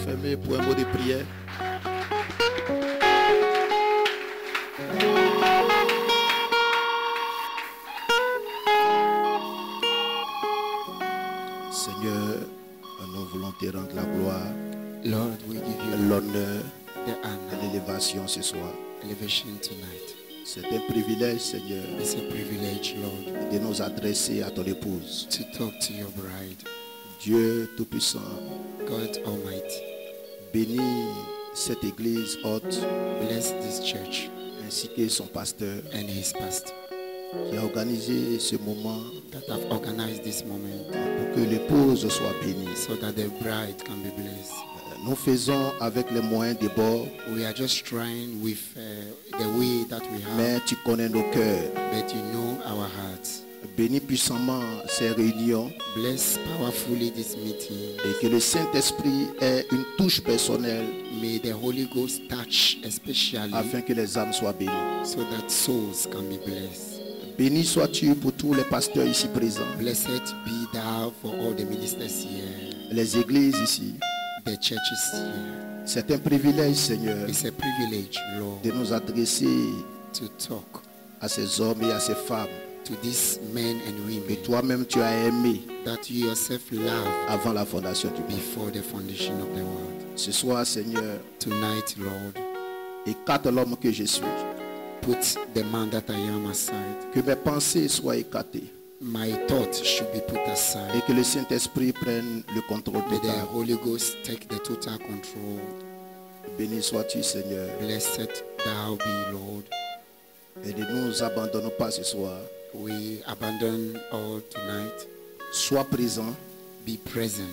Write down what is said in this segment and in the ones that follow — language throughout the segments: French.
fermés pour un mot de prière. Seigneur, nous voulons te rendre la gloire, Lord, we give you l'honneur the et honor, l'élévation ce soir. elevation tonight. C'est un privilège, Seigneur, It's a privilege, Lord, de nous adresser à ton épouse. to talk to your bride. Dieu Tout-Puissant, God Almighty, bénis cette église haute bless this church ainsi que son pasteur and his pastor qui a organisé ce moment that have organized this moment pour que l'épouse soit bénie. so that the bride can be blessed. Nous faisons avec les moyens de bord, We are just trying with the way that we have, mais tu connais nos cœurs. but you know our hearts. Bénis puissamment ces réunions Bless powerfully this meeting. et que le Saint-Esprit ait une touche personnelle May the Holy Ghost touch especially afin que les âmes soient bénies. so that souls can be blessed. Béni sois-tu pour tous les pasteurs ici présents, Blessed be thou for all the ministers here, les églises ici. the churches here. C'est un privilège, Seigneur, It's a privilege, Lord, de nous adresser to talk à ces hommes et à ces femmes to these men and que women toi-même tu as aimés that you yourself loved avant la fondation du monde. before the foundation of the world. Ce soir, Seigneur, Tonight, Lord, écarte l'homme que je suis, put the man that I am aside. que mes pensées soient écartées My thoughts should be put et aside. que le Saint-Esprit prenne le contrôle May the total. Holy Ghost take the total control. Béni sois-tu, Seigneur, Blessed thou be, Lord. et ne nous abandonnons pas ce soir. We abandon all tonight. Sois présent. Be present.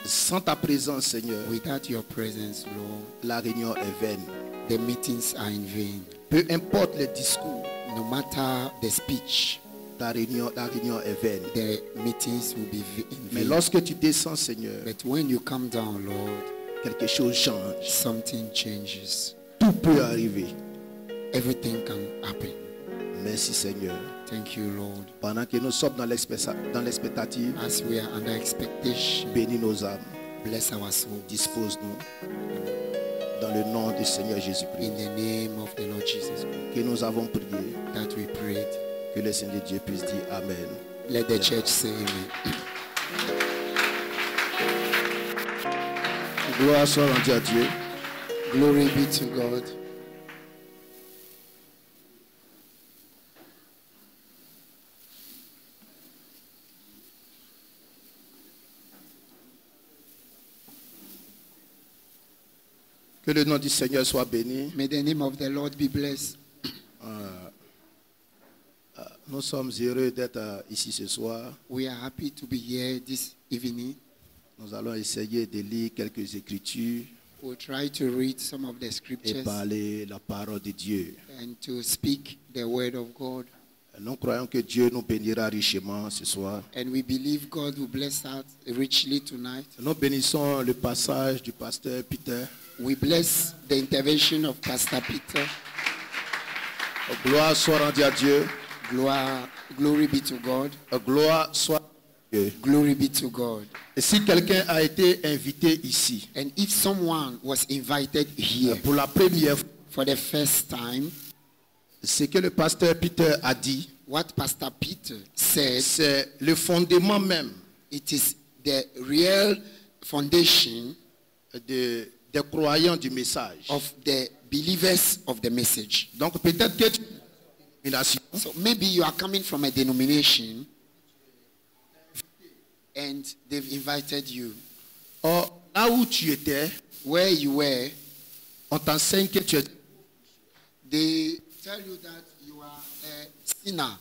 Sans ta présence, Seigneur, Without your presence, Lord, la réunion est vaine. the meetings are in vain. Peu importe les discours, No matter the speech, la réunion est vaine. the meetings will be in Mais vain. lorsque tu descends, Seigneur, But when you come down, Lord, quelque chose change. something changes. Tout peut arriver. Everything can happen. Merci, Seigneur. Thank you, Lord. Pendant que nous sommes dans l'expectative, As we are under expectation, bénis nos âmes. bless our soul. Dispose-nous. Dans le nom du Seigneur In Jésus-Christ. the name of the Lord Jesus Christ, Que nous avons prié. that we prayed. Que le Seigneur Dieu puisse dire Amen. Let the church say amen. Gloire soit rendue à Dieu. Glory be to God. Que le nom du Seigneur soit béni. May the name of the Lord be blessed. Nous sommes heureux d'être ici ce soir. We are happy to be here this evening. Nous allons essayer de lire quelques écritures We'll try to read some of the et scriptures parler la parole de Dieu. and to speak the word of God. Nous croyons que Dieu nous bénira richement ce soir. And we believe God will bless us richly tonight. Nous bénissons le passage du pasteur Peter. We bless the intervention of Pastor Peter. Gloire soit rendue à Dieu. Glory be to God. Gloire soit à Dieu. Glory be to God. Et si quelqu'un a été invité ici And if someone was invited here pour la première fois, for the first time, ce que le pasteur Peter a dit, what Pastor Peter said, c'est le fondement même it is the real foundation des croyants du message. of the believers of the message. Donc peut-être que tu es une nation, So maybe you are coming from a denomination and they've invited you. or là où tu étais, Where you were, on t'enseigne que tu es. they tell you that you are a sinner.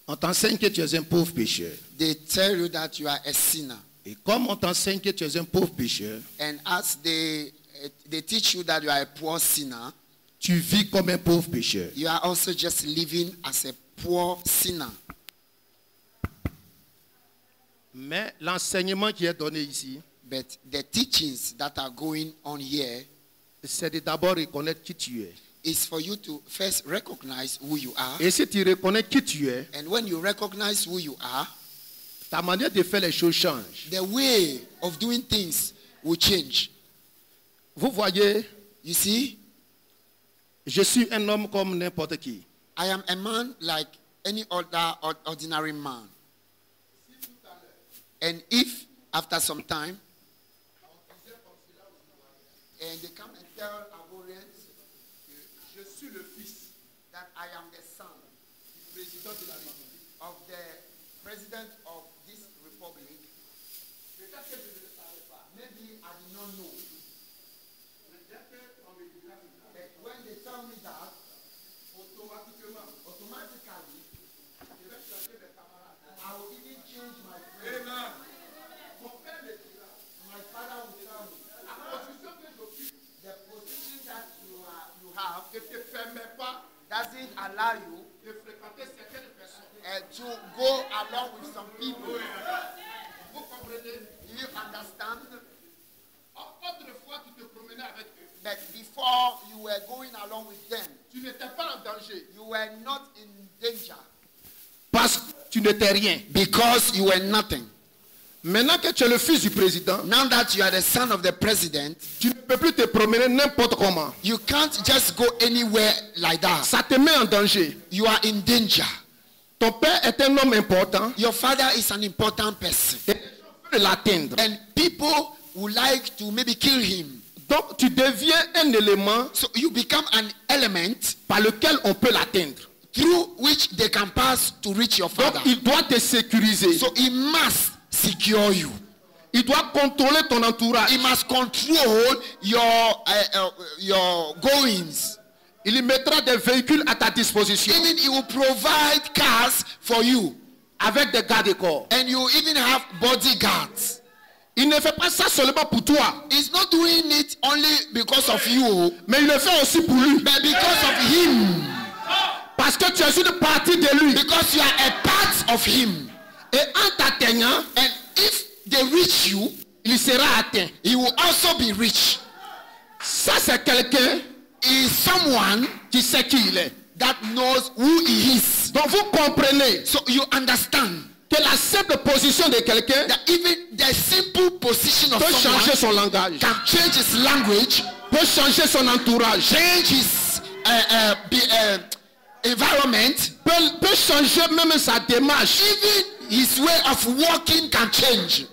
On t'enseigne que tu es un pauvre pécheur. They tell you that you are a sinner. Et comme on t'enseigne que tu es un pauvre pécheur, And as they teach you that you are a poor sinner, tu vis comme un pauvre pécheur. you are also just living as a poor sinner. Mais l'enseignement qui est donné ici, But the teachings that are going on here c'est de d'abord reconnaître qui tu es. is for you to first recognize who you are. Et si tu reconnais qui tu es, And when you recognize who you are, ta manière de faire les choses change. the way of doing things will change. Vous voyez, You see, je suis un homme comme n'importe qui. I am a man like any other ordinary man. And if after some time, and they come and tell Ivorians, je suis le fils, that I am the son of the president of this republic, maybe I did not know. But when they tell me that, automatically, I will even change my friend. My father will tell me, the position that you have doesn't allow you to go along with some people. Do you understand? That before you were going along with them, you were not in danger. Parce que tu n'étais rien. Because you were nothing. Maintenant que tu es le fils du président, Now that you are the son of the president, tu ne peux plus te promener n'importe comment. you can't just go anywhere like that. Ça te met en danger. You are in danger. Ton père est un homme important Your father is an important person. et les gens veulent l'atteindre. And people would like to maybe kill him. Donc tu deviens un élément So you become an element par lequel on peut l'atteindre. through which they can pass to reach your Donc father. il doit te sécuriser. So he must secure you. Il doit contrôler ton entourage. He must control your goings. Il y mettra des véhicules à ta disposition Even he will provide cars for you. avec des gardes corps. And you even have bodyguards. Il ne fait pas ça seulement pour toi, He's not doing it only because of you, mais il le fait aussi pour lui. but because of him. Parce que tu es une partie de lui. Because you are a part of him. Et en t'atteignant, And if they reach you, il sera atteint. he will also be rich. Ça, c'est quelqu'un He is someone qui sait qui il est. that knows who he is. Donc vous comprenez So you understand que la simple position de quelqu'un that even the simple position of peut changer someone son langage, can change his language, peut changer son entourage, change his environment, peut changer même sa démarche. even his way of walking can change.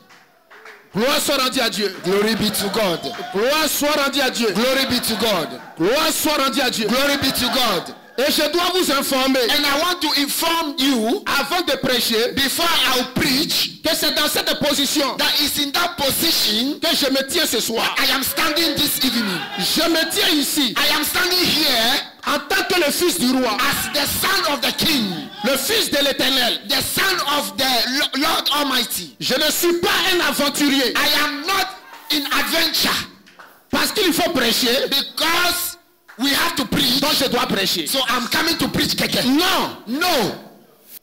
Gloire soit rendue à Dieu. Glory be to God. Gloire soit rendue à Dieu. Glory be to God. Gloire soit rendue à Dieu. Glory be to God. Et je dois vous informer, And I want to inform you avant de prêcher, before I'll preach que c'est dans cette position that is in that position que je me tiens ce soir. I am standing this evening. Je me tiens ici I am standing here en tant que le fils du roi, as the son of the king, le fils de l'Éternel. the son of the Lord Almighty. Je ne suis pas un aventurier I am not in adventure parce qu'il faut prêcher, because we have to preach. donc je dois prêcher. So I'm coming to preach. Keke. Non, No,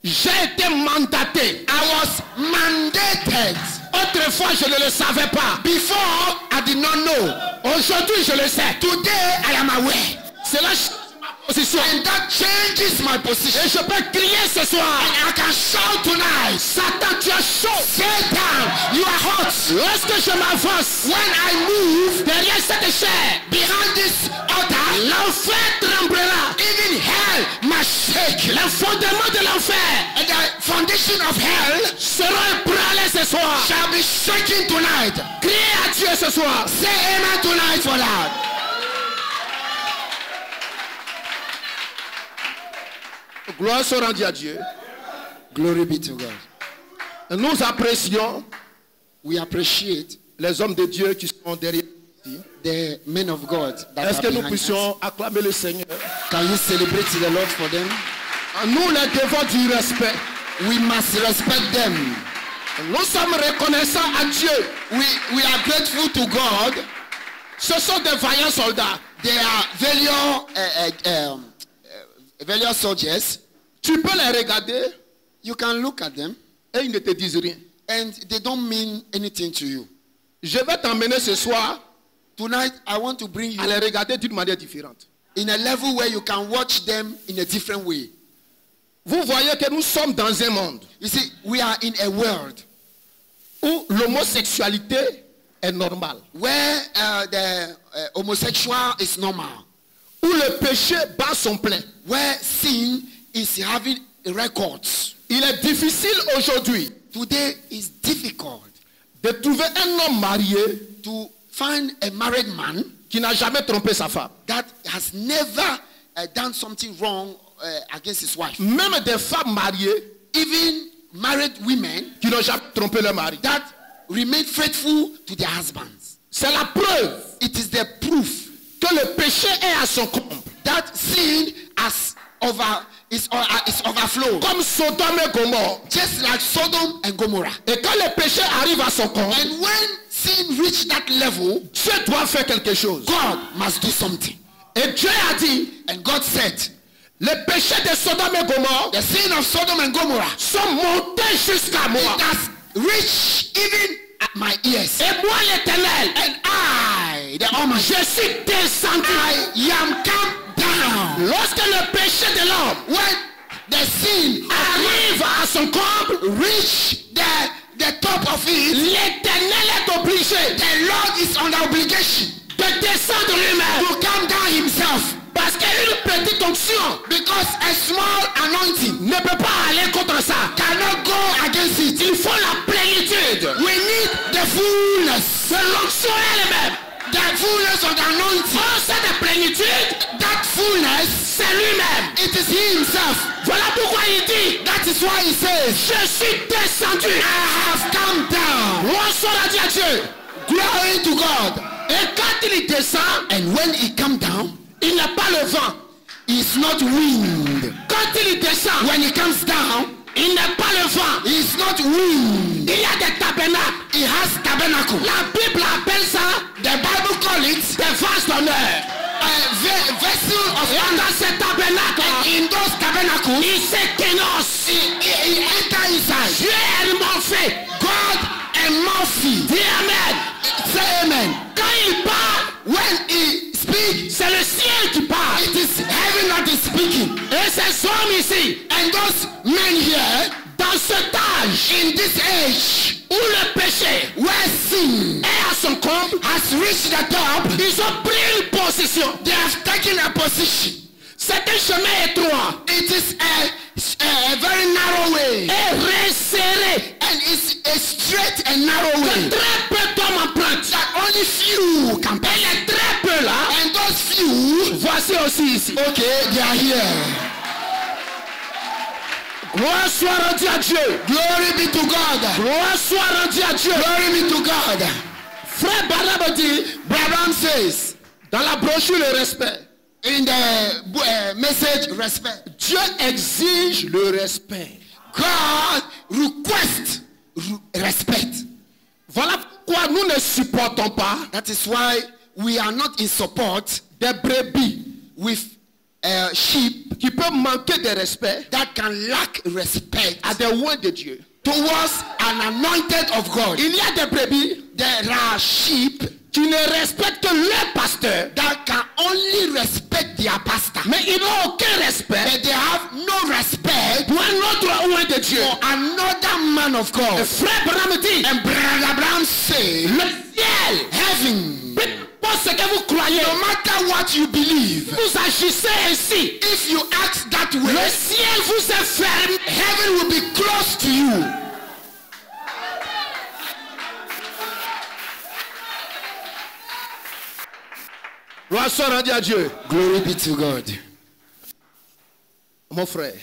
j'ai été mandaté. I was mandated. Autrefois, je ne le savais pas. Before, I did not know. Aujourd'hui, je le sais. Today, I am aware. Cela change ma position. And that changes my position. Et je peux crier ce soir. And I can shout tonight. Satan, tu es chaud. Satan, you are hot. Lorsque je m'avance When I move derrière cette chair, behind this altar, l'enfer tremblera. even hell must shake. Le fondement de l'enfer And the foundation of hell sera ébranlé ce soir. shall be shaking tonight. Criez à Dieu ce soir. Say amen tonight for that. Gloire soit rendue à Dieu. Glory be to God. Nous apprécions We appreciate les hommes de Dieu qui sont derrière ici. the men of God that Est-ce are que nous behind us. puissions acclamer le Seigneur? Can you celebrate the Lord for them? Nous les devons du respect. We must respect them. Nous sommes reconnaissants à Dieu. We are grateful to God. Ce sont des vaillants soldats. They are valiant soldiers. Tu peux les regarder You can look at them et ils ne te disent rien. and they don't mean anything to you. Je vais t'emmener ce soir Tonight, I want to bring you à les regarder d'une manière différente. in a level where you can watch them in a different way. Vous voyez que nous sommes dans un monde You see, we are in a world où l'homosexualité est normal, where the homosexual is normal, où le péché bat son plein, where sin is having records. il est difficile aujourd'hui Today is difficult de trouver un homme marié to find a married man qui n'a jamais trompé sa femme. that has never done something wrong against his wife. Même des femmes mariées Even married women qui n'ont jamais trompé leur mari. that remain faithful to their husbands. C'est la preuve It is the proof que le péché est à son comble. that sin is overflow. Comme Sodome et Gomorrhe. Just like Sodom and Gomorrah. Et quand le péché arrive à son comble, And when sin reached that level, Dieu doit faire quelque chose. God must do something. Et Dieu a dit, And God said, les péchés de Sodome et Gomorrhe the sin of Sodom and Gomorrah, sont montés jusqu'à moi. it has reached even at my ears. Et moi l'Éternel, And I, the Almighty, je suis descendu. I am come down. Lorsque le péché de l'homme When the sin arrive à son comble, reach the top of it, l'Éternel est obligé the Lord is under obligation de descendre lui-même. to come down himself. Parce qu'une petite onction Because a small anointing ne peut pas aller contre ça. cannot go against it. Il faut la plénitude. We need the fullness. C'est l'onction elle-même. The fullness of the anointing. Oh, cette plénitude, That fullness, c'est lui-même. it is he himself. Voilà pourquoi il dit, That is why he says, je suis descendu. I have come down. Gloire soit rendue à Dieu. Glory to God. Et quand il descend, And when he come down, il n'a pas le vent. it's not wind. Quand il descend, When he comes down, il n'a pas le vent. it's not wind. Il y a des tabernacles. He has tabernacle. La Bible appelle ça The Bible call it des vases d'honneur. a vessel of Et honor. dans ces tabernacles, In those tabernacles, il s'équinoce. he enter inside. Dieu est morphé. God and Murphy. Dis Amen. Say amen. Quand il parle, When he speaks, c'est le ciel qui parle. it is heaven that is speaking. Et ces hommes ici, And those men here, dans cet âge in this age, où le péché where sin est à son comble, has reached the top, ils ont pris une position. they have taken a position. C'est un chemin étroit It is a very narrow way. et resserré. And it's a straight and narrow way. Très peu d'hommes empruntent. That only few can Et pass. les très peu là, And those few, voici aussi ici. okay, they are here. Gloire soit rendue à Dieu. Glory be to God. Gloire soit rendue à Dieu. Glory be to God. Frère Barnabé dit, Brabham says, dans la brochure le respect, in the message respect, Dieu exige le respect. God requests respect. Voilà pourquoi nous ne supportons pas That is why we are not in support des brebis with sheep qui peuvent manquer de respect that can lack respect à des oins de Dieu. towards an anointed of God. Il y a des brebis There are sheep qui ne respectent leur pasteur, that can only respect their pastor, mais ils n'ont aucun respect but they have no respect pour un autre oint de Dieu. for another man of God. Et frère Branham dit, And Brother Abraham said, le ciel, heaven, peu importe ce que vous croyez, no matter what you believe, vous agissez ainsi, if you act that way, le ciel vous est fermé. heaven will be close to you. Gloire soit rendue à Dieu. Glory be to God. Mon frère,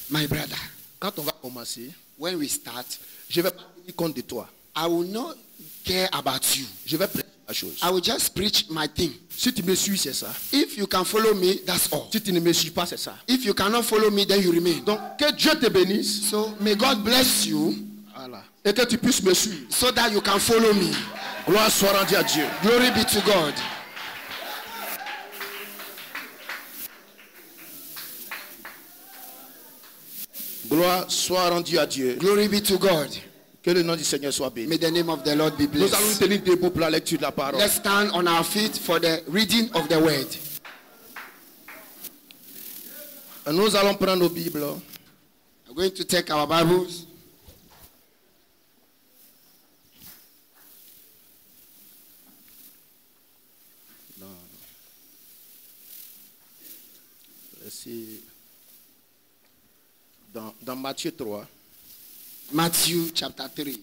My brother, quand on va commencer, when we start, je vais pas tenir compte de toi. I will not care about you. Je vais prêcher la chose. I will just preach my thing. Si tu me suis, c'est ça. If you can follow me, that's all. Si tu ne me suis pas, c'est ça. If you cannot follow me, then you remain. Donc, que Dieu te bénisse. So may God bless you Voilà. Et que tu puisses me suivre. so that you can follow me. Gloire soit rendue à Dieu. Glory be to God. Gloire soit rendue à Dieu. Glory be to God. Que le nom du Seigneur soit béni. May the name of the Lord be Nous allons nous blessed. tenir debout pour la lecture de la parole. Let's stand on our feet for the reading of the word. Et nous allons prendre nos Bibles. We're going to take our Bibles. C'est dans Matthieu 3. Matthew chapter 3.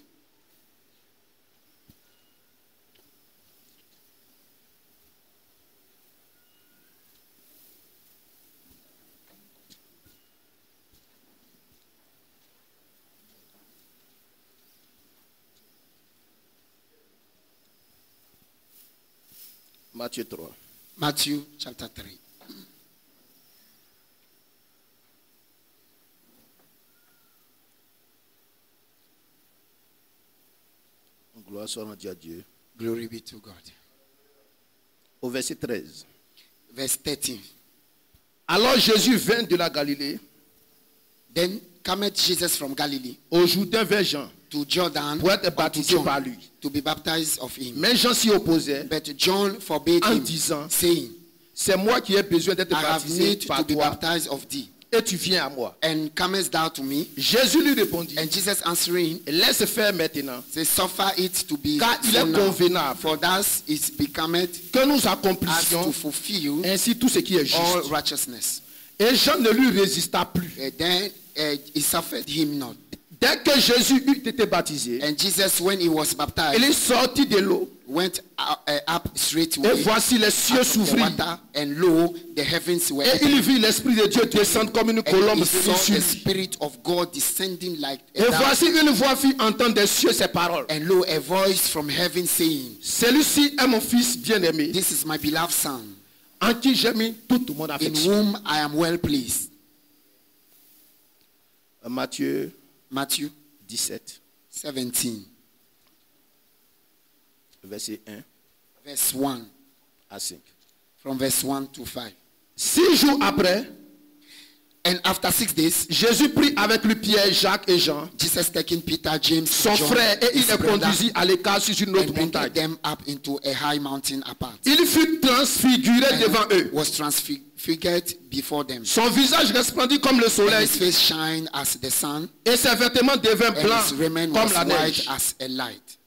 Matthieu 3. Matthew chapter 3. Gloire soit rendue à Dieu. Glory be to God. Au verset 13. Verse 13. Alors Jésus vint de la Galilée Then cometh Jesus from Galilee au Jourdain vers Jean to Jordan pour être unto baptisé John par lui. to be baptized of him. Mais Jean s'y opposait But John forbade en him, disant, saying, c'est moi qui ai besoin d'être I have baptisé need to par be toi baptized of thee, et tu viens à moi. and comest thou to me? Jésus lui répondit, And Jesus answering, laisse faire maintenant, say, suffer it to be car il so est now, convenable for thus it becometh que nous as to accomplissions fulfill ainsi tout ce qui est all juste. righteousness. Et Jean ne lui résista plus. Then he suffered him not. Dès que Jésus eut été baptisé, And Jesus, when he was baptized, il est sorti de l'eau. went up straight Et voici les cieux out of the s'ouvrirent. water, and lo, the heavens were Et il vit l'Esprit de Dieu descendre comme une and colombe he saw sur the lui. Spirit of God descending like a Et dove. voici une voix fit entendre des cieux ces paroles. And lo, a voice from heaven saying, Celui-ci est mon fils bien-aimé, this is my beloved Son, en qui j'ai mis toute mon in affection. whom I am well pleased. Matthieu Matthew 17, 17, verset 1 verse 1, à 5. from verse 1 to 5. 6 jours après, And after 6 days, Jésus prit avec lui Pierre, Jacques et Jean, Jesus taking Peter, James, son John, frère, et il his les brother, conduisit à l'écart sur une and autre brought montagne. them up into a high mountain apart. Il fut transfiguré devant eux. Was transfigured before them. Son visage resplendit comme le And soleil, his face shined as the sun, et ses vêtements devinrent and blancs his raiment comme was la white neige. as a light.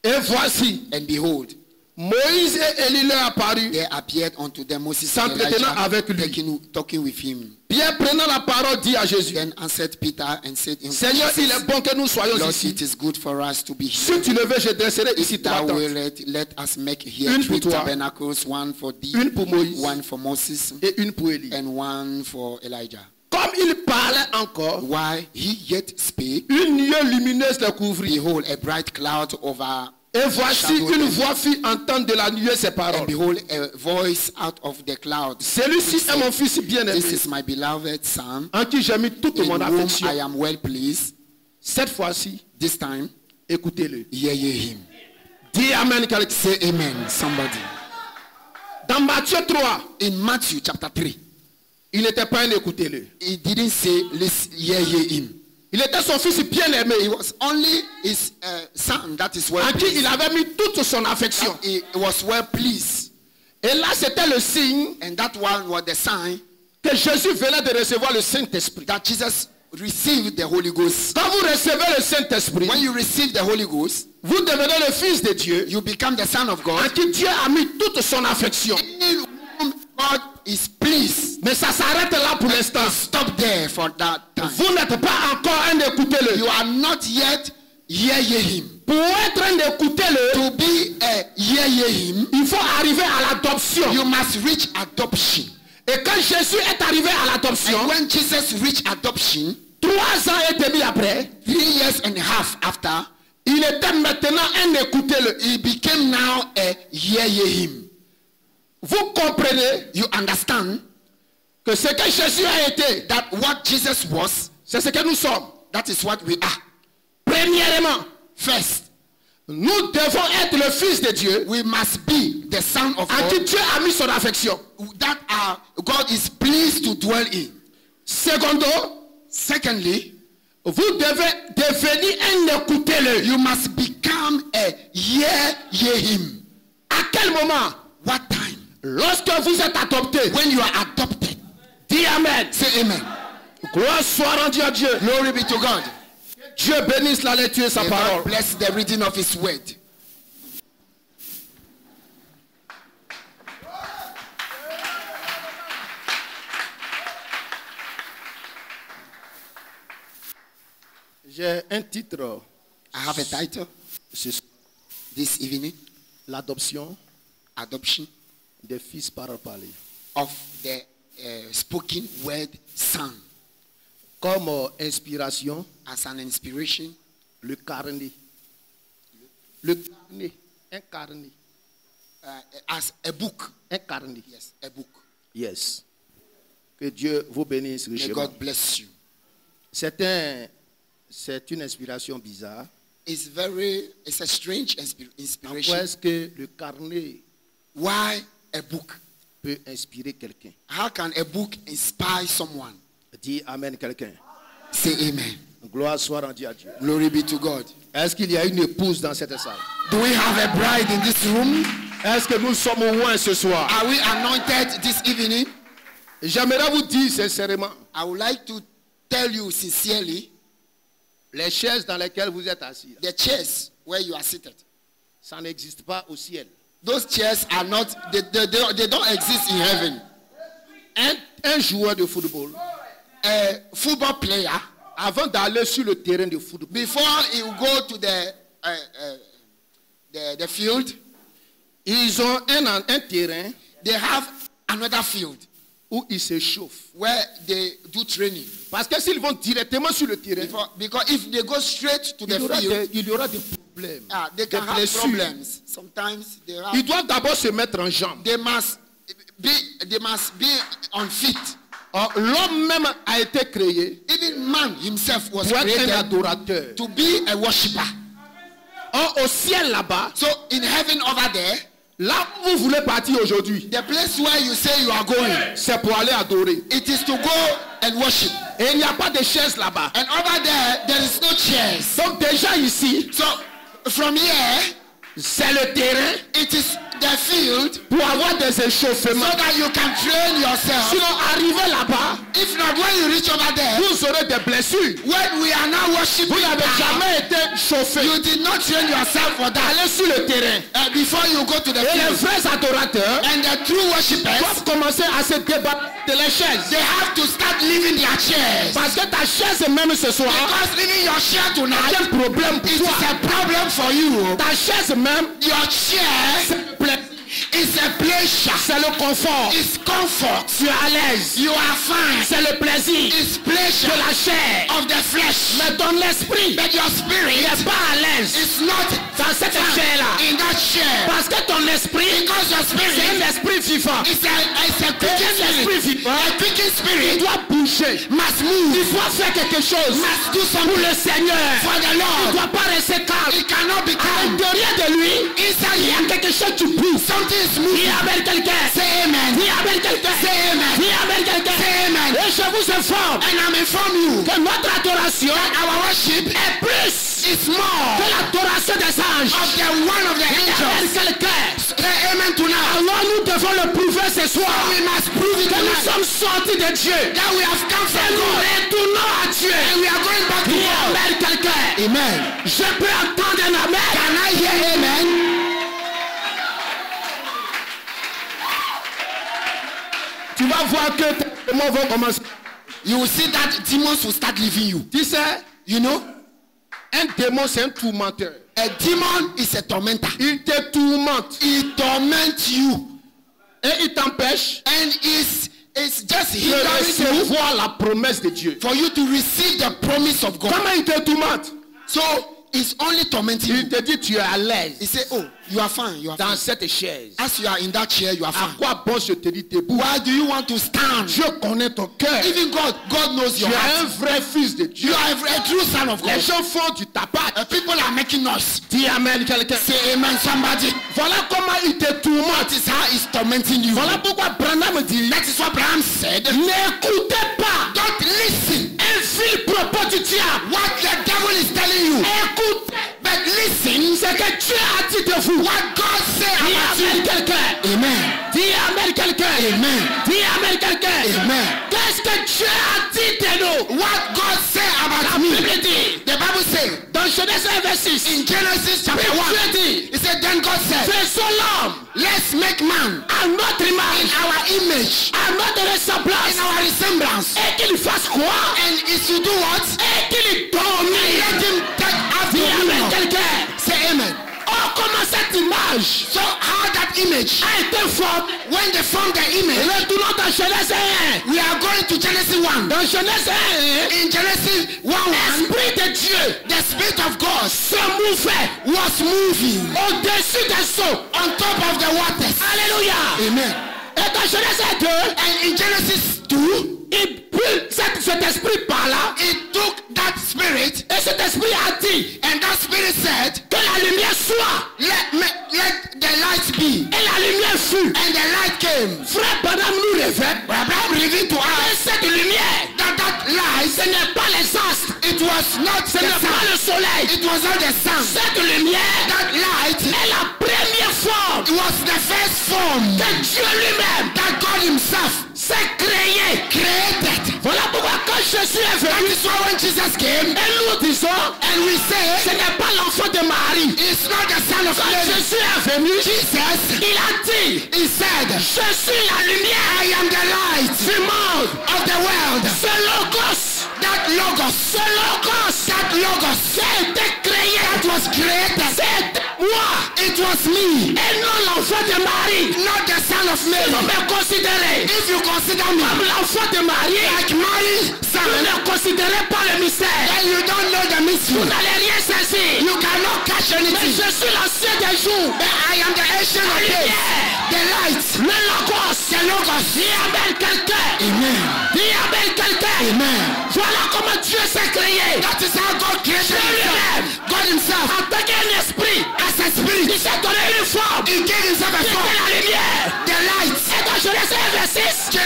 Et voici, And behold, Moïse et Élie leur apparurent. there appeared unto them Moses and S'entretenant avec Elijah, lui. talking with him. Pierre prenant la parole dit à Jésus, Then answered Peter and said unto Seigneur, il Jesus, est bon que nous soyons Lord, ici. it is good for us to be Si here. tu le veux, je dresserai ici If 3 thou tentes. wilt, let us make here Une 3 pour toi, tabernacles, one for thee, une pour Moïse, one for Moses, et une pour Élie. and one for Elijah. Comme il parlait encore, While he yet spake, une nuée lumineuse les couvrit. behold, a bright cloud over, Et voici, une voix fit entendre de la nuée ces and paroles. behold, a voice out of the cloud. Celui-ci est mon fils bien-aimé, This is my beloved son, en qui j'ai mis toute in mon whom affection. I am well pleased. Cette fois-ci, This time, écoutez-le. hear ye him. Dis Amen, quelqu'un. Say amen, somebody. Dans Matthieu 3, In Matthew chapter 3, il n'était pas un écoutez-le. he didn't say, let's hear ye him. Il était son fils bien-aimé, It was only his son that is well en qui pleased. il avait mis toute son affection. He was well pleased. Et là, c'était le signe And that one was the sign que Jésus venait de recevoir le Saint-Esprit. that Jesus received the Holy Ghost. Quand vous recevez le Saint-Esprit, When you receive the Holy Ghost, vous devenez le fils de Dieu, you become the son of en God. qui Dieu a mis toute son affection. In whom God is pleased. Mais ça s'arrête là pour l'instant. Stop there for that time. Vous n'êtes pas encore un écoutez-le. You are not yet hear ye him. Pour être un écoutez-le, To be a hear ye him, il faut arriver à l'adoption. you must reach adoption. Et quand Jésus est arrivé à l'adoption, And when Jesus reached adoption, 3 ans et demi après, 3 years and a half after, il était maintenant un écoutez-le. he became now a hear ye him. Vous comprenez You understand que ce que Jésus a été, that what Jesus was, c'est ce que nous sommes. that is what we are. Premièrement, First, nous devons être le Fils de Dieu, we must be the son of en qui God Dieu a mis son affection. that God is pleased to dwell in. Secondo, Secondly, vous devez devenir un écoutez-le. you must become a hear ye him. À quel moment? What time? Lorsque vous êtes adopté. When you are adopted. Dis Amen. Say amen. Gloire soit rendue à Dieu. Glory be to God. Dieu bénisse la lecture de sa May parole. God bless the reading of his word. J'ai un titre. I have a title C'est this evening. l'adoption Adoption des fils par parler. of the spoken word son. Comme inspiration, As an inspiration, le carnet. Le carnet. Un carnet. as a book. Un carnet. Yes, a book. Yes. Que Dieu vous bénisse May richement. God bless you. C'est une inspiration bizarre. It's a strange inspiration. Pourquoi est-ce que le carnet Why a book? peut inspirer quelqu'un? How can a book inspire someone? Dis Amen quelqu'un. Say amen. Gloire soit rendue à Dieu. Glory be to God. Est-ce qu'il y a une épouse dans cette salle? Do we have a bride in this room? Est-ce que nous sommes au loin ce soir? Are we anointed this evening? J'aimerais vous dire sincèrement, I would like to tell you sincerely, les chaises dans lesquelles vous êtes assis, the chairs where you are seated, ça n'existe pas au ciel. those chairs are not, they don't exist in heaven. Un joueur de football, A football player, avant d'aller sur le terrain de football, before he will go to the field, ils ont un terrain they have another field où ils se chauffent. where they do training. Parce que s'ils vont directement sur le terrain, Because if they go straight to the il y aura field, des problèmes, they des can have blessures. problems. Sometimes Ils doivent d'abord se mettre en jambe. they must be on feet. Or, l'homme même a été créé Even man himself was pour être un created adorateur. to be a worshipper. Or, au ciel là-bas, So in heaven over there, là où vous voulez partir aujourd'hui, the place where you say you are going, c'est pour aller adorer. it is to go and worship. Et il n'y a pas de chaise là-bas. And over there is no chairs. Donc déjà ici, So from here, c'est le terrain it is the field pour avoir des so échauffements. that you can train yourself. Sinon, arrivé là-bas, If not, when you reach over there, vous aurez des blessures. when we are now worshiping, Vous n'avez jamais été chauffé. you did not train yourself for that. Allez sur le terrain. Before you go to the Et les field. vrais adorateurs And the true worshippers, doivent commencer à se débattre de les chaises. they have to start leaving their chairs. Parce que ta chaise même ce soir, Because leaving your chair il y a tonight, un problème it pour is toi. a problem for you. Ta chaise même, Your chair c'est le plaisir, is a pleasure. c'est le confort. It's comfort. Tu es à l'aise. You are fine. C'est le plaisir It's de pleasure la chair. of the flesh. Mais ton esprit But your spirit n'est pas à l'aise is not dans cette chair-là. in that chair. Parce que ton esprit, Because your c'est spirit un esprit vivant. is a Et quickened un esprit spirit. vivant, A quickened il spirit doit bouger. must move. Il doit faire quelque chose Must do pour something le Seigneur. for the Il ne Lord. doit pas rester calme. It cannot be À calm. l'intérieur de lui, Inside il y a him, quelque chose qui bouge. something is Dis moving. Amen quelqu'un. Say amen. Dis Amen quelqu'un. Say amen. Dis Amen quelqu'un. Say amen. Et je vous informe And I'm informing you que notre adoration that our worship est plus is more que l'adoration des anges. of the one of the Amen angels. quelqu'un. Say amen tonight. Alors nous devons le prouver ce soir. We must prove it Que nous tonight. sommes sortis de Dieu. That we have come Et from nous God. retournons à Dieu. And we are going back to Dis God. Amen quelqu'un. Amen. Je peux entendre un amen. Can I hear amen? Tu vas voir que tes démons vont commencer. You will see that demons will start leaving you. Tu sais, You know, un démon c'est un tourmenteur. a demon is a tormentor. Il te tourmente He torments you. et il t'empêche And it's just de hindering you recevoir la promesse de Dieu. for you to receive the promise of God. Comment il te tourmente? So it's only tormenting Il you. te dit tu es à l'aise He say, oh, you are fine. You are dans fine. cette chaise. As you are in that chair, you are À fine. quoi bon je te dis debout? Why do you want to stand? Dieu connaît ton cœur. Even God knows Tu your es heart. un vrai fils de Dieu. You are a true son of Les God. gens font du tabac. People are making noise. Dis amen quelqu'un. Say amen, somebody. Voilà comment il te tourmente. That is how he's tormenting you. Voilà pourquoi Branham dit That is what Abraham said. n'écoutez pas Don't listen. un vil propos du diable. What the devil is telling you. Écoutez But listen. ce que Dieu a dit de vous. What God said Dis about amen you. quelqu'un. Amen. Dis amen quelqu'un. Amen. Dis amen quelqu'un. Amen. Qu'est-ce que Dieu a dit de nous? What God said La about me. Bible dit The Bible says dans Genèse 1, verset 6. In Genesis chapter 1, Dieu dit, he said, then God said, faisons l'homme let's make man à notre in image, our image, à notre ressemblance, in our resemblance. et qu'il fasse quoi? And if you do what? Et qu'il domine. Let him take have Dis avec dominion. quelqu'un. Say amen. Oh, comment cette image So how that image, a été formée? when they formed the image, Retournons dans Genèse 1. we are going to Genesis 1. Dans Genèse 1, In Genesis 1, l'Esprit de Dieu the Spirit of God se mouvait was moving au-dessus des eaux. on top of the waters. Alléluia. Amen. Et dans Genèse 2, And in Genesis 2, il prit cet esprit par là. it took that spirit, Et cet esprit a dit and that spirit said, que la lumière soit. let the light be. Et la lumière fut. And the light came. Frère Branham nous révèle Abraham revealed to que us cette lumière, that light, ce n'est pas les astres, it was not ce the n'est pas le sun. soleil. It was not the sun. Cette lumière That light, est la première forme it was the first form que Dieu lui-même that God himself s'est créé. created. Voilà pourquoi quand Jésus est That venu, is why when Jesus came, et nous disons, and we ce say, n'est pas l'enfant de Marie. it's not the son of Quand Mary. Jésus est venu, Jesus, il a dit, he said, je suis la lumière I am the light du monde. of the world. Ce logos, That logos, ce logos that logos, qui a été créé, that was created. c'est moi It was me, et non l'enfant de Marie. not the son of Vous Mary. me considérez If you consider me comme l'enfant de Marie, like Mary's vous son, ne considérez pas le mystère. then you don't know the Vous mystery. n'allez rien saisir. You cannot catch Mais anything. je suis l'ancien des jours. But I am the ancient of days, the light, Le logos. the logos. Dis amen quelqu'un. Amen. Dis amen quelqu'un. Amen. Voilà comment Dieu s'est créé. That is how God created Dieu himself. lui-même, God himself, en tant qu'un esprit, as a spirit, il s'est donné une forme. he gave himself a C'était form, la lumière. the light. Et dans Genèse 1, verset 6,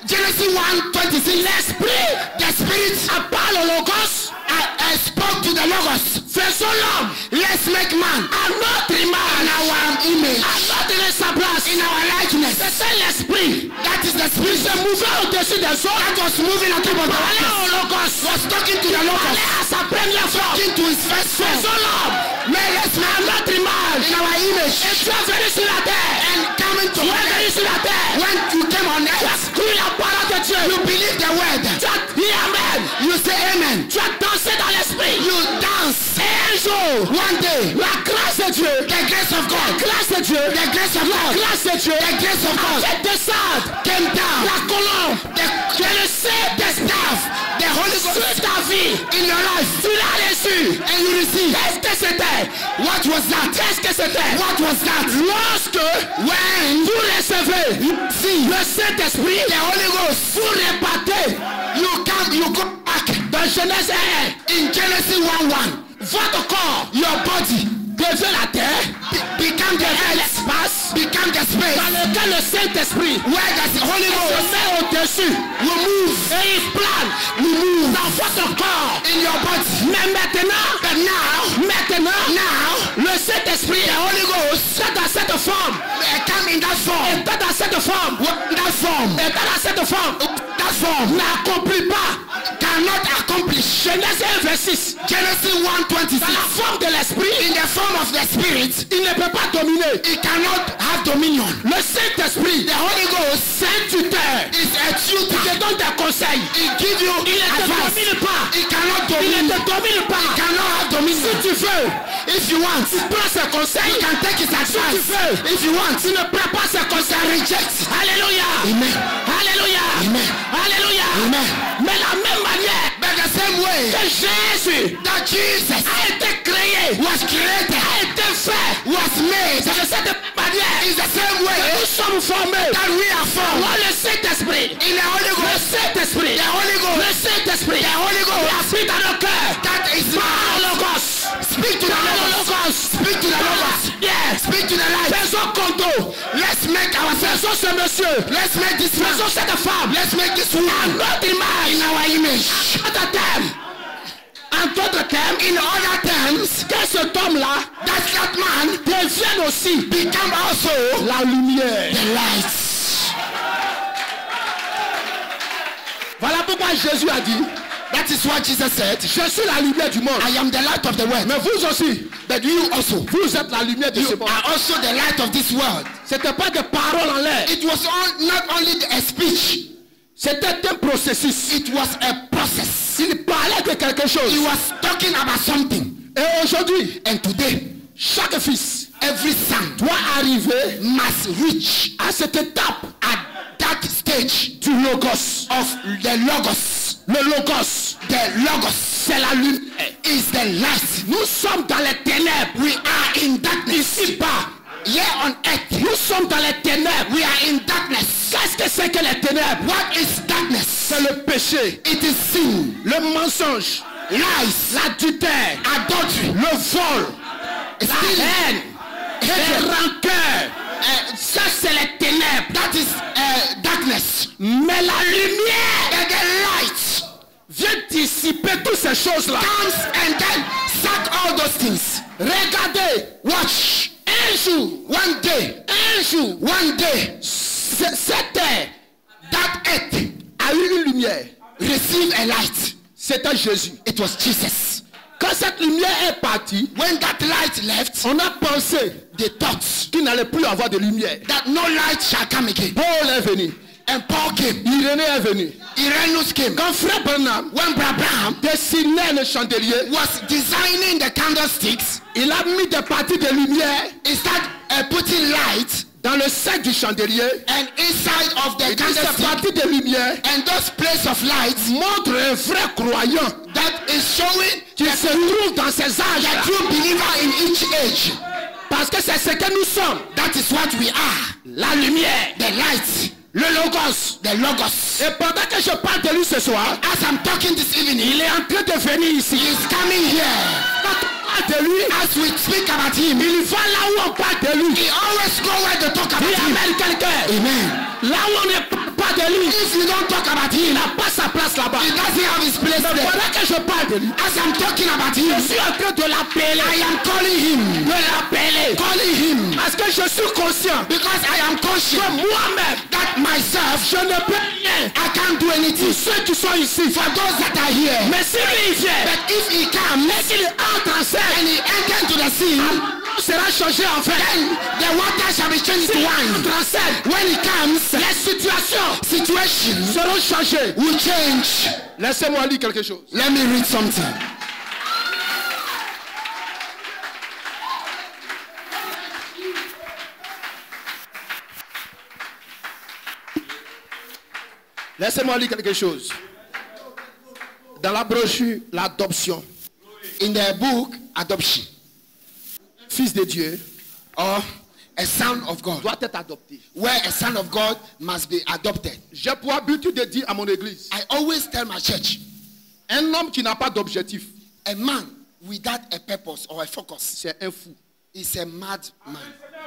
Genesis 1:26. l'esprit The spirit parle au logos. I spoke to the logos. Faisons l'homme Let's make man à notre in image, our image, à notre ressemblance. in our likeness. C'était l'esprit That is the qui spirit se mouvait au-dessus des eaux. that was moving on top of the Allez waters. au logos. Was talking to the logos, Allez à sa première forme. talking to his first form. Faisons l'homme Let's à make notre image. in our image. Et tu es venu sur la terre. And coming to Tu es venu sur la terre. when you came on Tu as earth, cru la parole de Dieu. you believe the word. Tu as dit amen. You say amen. Tu as dansé dans l'esprit. You dance. Et un jour, One day, la grâce de Dieu, the grace of la God, grâce de Dieu, the grace of la God, grâce de Dieu, the grace of a God fait descendre came down. la colombe, The le Saint-Esprit staff, the Holy sur Ghost ta vie. in your life, Tu l'as reçu. and you receive. Qu'est-ce que c'était? What was that? Qu'est-ce que c'était? What was that? Lorsque When vous recevez see le Saint-Esprit, the Holy Ghost, vous repartez you go back dans Genèse 1. in Genesis 1:1. Votre corps Your body devient la terre, become the et earth, l'espace become the space dans lequel le Saint-Esprit where the Holy se Ghost met au-dessus will move, et il plane dans votre corps. in your body. Mais maintenant, But now, le Saint-Esprit, the Holy Ghost est dans cette forme, come in that form. est dans cette forme, That form, est dans cette forme, that form n'accomplit pas. cannot accomplish. Genèse 1, verset 6. Genesis Dans 1:26. la forme de l'Esprit, In the form of the Spirit, il ne peut pas dominer. it cannot have dominion. Le Saint-Esprit, The Holy Ghost c'est un tuteur. is a Il tutor. te donne des conseils. It gives you Il ne te advice. domine pas. It cannot Il ne domine. te domine pas. Cannot have dominion. Si tu veux, If you want, tu prends ses conseils. you can take his Si tu advice. veux, If you want, tu ne prends pas ses you can conseils. reject. Alléluia. Amen. Alléluia. Amen. Alléluia. Amen. Mais la même manière But the same way que Jésus that Jesus a été créé, was created, a été fait, was made, c'est de cette manière is the same way nous sommes formés. that we are formed. Moi, le Saint-Esprit, In the Holy le Ghost, Saint-Esprit, the Holy le Ghost, Saint-Esprit, the Holy il Ghost, habite dans nos cœurs. that is Par le Logos. Speak to the Par le Logos. Logos. Speak to the Logos. Yes. Speak to the light. Faisons condo. Let's make ourselves. Faisons ce monsieur. Let's make this man. Faisons cette femme. Let's make this À woman notre image. in our image. En d'autres termes. En d'autres termes. In other terms, Que cet homme-là that man devienne aussi become also la lumière. the light. Voilà pourquoi Jésus a dit, That is what Jesus said. Je suis la lumière du monde. I am the light of the world. Mais vous aussi, But you also, vous êtes la lumière de ce you monde. are also the light of this world. C'était pas des paroles en l'air. It was not only a speech. C'était un processus. It was a process. Il parlait de quelque chose. He was talking about something. Et aujourd'hui, And today, chaque fils every son doit arriver must reach à cette étape at that stage du logos. of the logos. Le logos, The logos c'est la lumière. is the light. Nous sommes dans les ténèbres. We are in darkness. Ici-bas, Here on earth, nous sommes dans les ténèbres. we are in darkness. Qu'est-ce que c'est que les ténèbres? What is darkness? C'est le péché, It is sin, le mensonge, lies, l'adultère, adultery, le vol, la stealing, haine, les hatred. rancœurs. Ça, c'est les ténèbres. That is darkness. Mais la lumière And the light vient dissiper toutes ces choses-là. comes and then sack all those things. Regardez, Watch. un jour, One day, one day, cette terre that earth a eu une lumière. received a light. C'était Jésus. It was Jesus. Quand cette lumière est partie, When that light left, on a pensé they thought qu'il n'allait plus avoir de lumière. that no light shall come again. Paul est venu. And Paul came. Irénée est venu. Irenaeus came. Quand frère Branham When Abraham dessinait le chandelier, was designing the candlesticks, il a mis des parties de lumière he started putting light dans le sein du chandelier. and inside of the Et puis ces candlestick, parties de lumière and those places of light montrent un vrai croyant that is showing qui se trouve dans ces the âges. true believer in each age. Parce que c'est ce que nous sommes. That is what we are. La lumière, The light, le logos. the logos. Et pendant que je parle de lui ce soir, As I'm talking this evening, il est en train de venir ici. he is coming here. Quand on parle de lui, As we speak about him, il va là où on parle de lui. he always go where to talk about Il him. amène quelqu'un. Amen. Là où on ne parle pas de lui, If you don't talk about il him, n'a pas sa place là-bas. he doesn't have his place Mais there. pendant que je parle de lui, As I'm talking about him, je suis en train de l'appeler. I am calling him. De l'appeler. Calling him. Parce que je suis conscient Because I am que conscious moi-même, that myself, je ne peux rien. I can't do anything. Ceux qui sont ici. For those that are here. Mais si lui il vient, But if he comes et qu'il entre en scène, and he enters into the scene, l'eau sera changée en fait. then the water shall be changed to S'il wine. entre en scène, When he comes, les situations situation seront changées. will change. Laissez-moi lire quelque chose. Let me read something. Laissez-moi lire quelque chose. Dans la brochure, l'adoption. In the book, adoption, Fils de Dieu or a son of God, doit être adopté. where a son of God must be adopted. J'ai pour habitude de dire à mon église, I always tell my church, un homme qui n'a pas d'objectif, a man without a purpose or a focus c'est un fou. is a madman.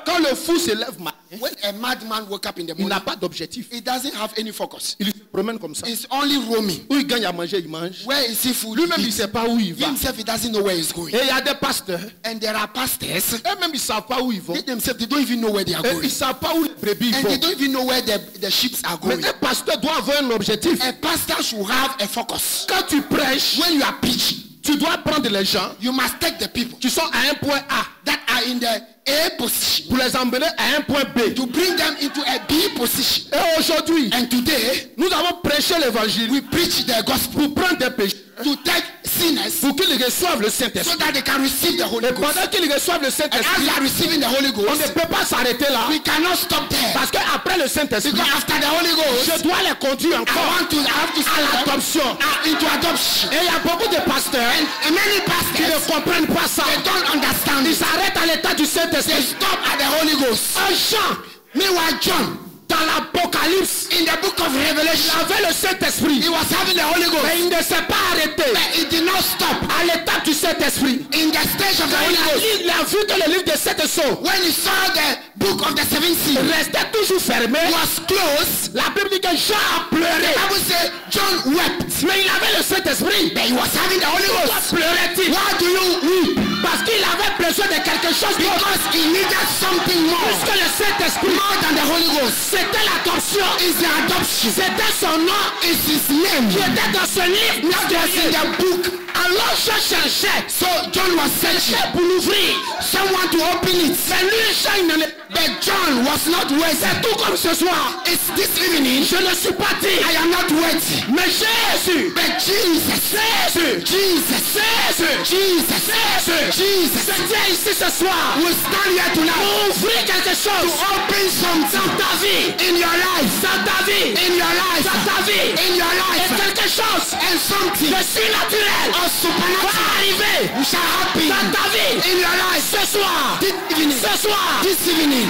Quand le fou se lève matin, When a madman woke up in the il n'a morning, pas d'objectif. he doesn't have any focus. Il se promène comme ça. He's only roaming. Où il gagne à manger, il mange. Where is he food? Lui-même, il ne Eat. sait pas où il va. Himself, he doesn't know where he's going. Et il y a des pasteurs, And there are pastors, eux-mêmes, ils ne savent pas où ils vont. they themselves, they don't even know where they are Et ils going. ne savent pas où les brebis And vont. they don't even know where the sheep are Mais going. un pasteur doit avoir un objectif. A pastor should have a focus. Quand tu prêches, When you are preaching, tu dois prendre les gens you must take the people qui sont à un point A that are in the A position pour les emmener à un point B. to bring them into a B position. Et aujourd'hui, And today, nous avons prêché l'évangile we preach the gospel pour prendre des pécheurs, to take sinners pour qu'ils reçoivent le so Saint-Esprit. that they can receive the Holy Et Ghost. pendant qu'ils reçoivent le And as Saint-Esprit, they are receiving the Holy on ne Ghost, peut pas s'arrêter là. we cannot stop there. Parce qu'après le Saint-Esprit, Because after the Holy Ghost, je dois les conduire I encore have to à send them l'adoption. into adoption. Et il y a beaucoup de pasteurs And many qui ne pastors, comprennent pas ça. they don't understand Ils it. s'arrêtent à l'état du They Saint-Esprit. stop at the Holy Ghost. Un Jean, Meanwhile, John, dans l'Apocalypse, in the book of il Revelation, avait le Saint-Esprit. he was having the Holy Mais Ghost. il ne s'est pas arrêté But he did not stop à l'étape du Saint-Esprit. in the stage of the Quand Holy Ghost. il a vu que le livre de 7 sceaux When he saw book of the seven seals restait toujours fermé, was closed, la Bible dit que Jean a pleuré. I would say John wept. Mais il avait le Saint-Esprit. But he was having the Holy Pourquoi Ghost. pleurait-il? Why do you weep? Parce qu'il avait besoin de quelque chose d'autre. Because he needed something more. Plus que le Saint-Esprit. More than the Holy Ghost. C'était l'adoption. Is the adoption. C'était son nom. Is his name. Qui était dans ce livre. That was in the book. Alors je cherchais. So John was searching Pour l'ouvrir. someone to open it. Mais lui, Jean, il n'en est. But John was not worthy. C'est tout comme ce soir. It's this evening. Je ne suis pas dit. I am not worthy. Mais Jésus. But Jesus. Jésus. Jesus. Jésus. Jesus. Jésus. Jesus. Je viens ici ce soir. will stand here tonight Pour ouvrir quelque to chose. open Dans something ta vie. in your life. Dans ta vie. In your life. Dans ta vie. In your Et life. quelque chose And something de surnaturel or va supernatural arriver shall happen dans ta vie. in your life Ce soir. this evening. Ce soir. This evening.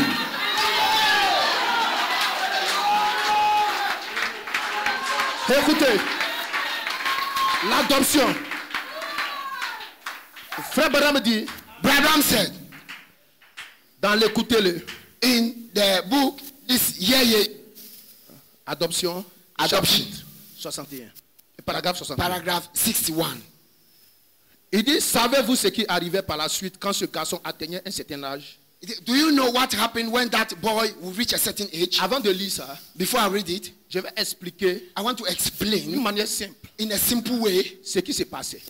Écoutez. L'adoption. Frère Branham dit, Branham said dans l'écoutez-le, in the book this year adoption, Adoption. chapitre 61, et paragraphe 61. paragraph 61. Il dit, savez-vous ce qui arrivait par la suite quand ce garçon atteignait un certain âge? Do you know what happened when that boy will reach a certain age? Avant de lire ça, Before I read it, je vais expliquer I want to d'une explain manière simple in a simple way ce qui s'est passé.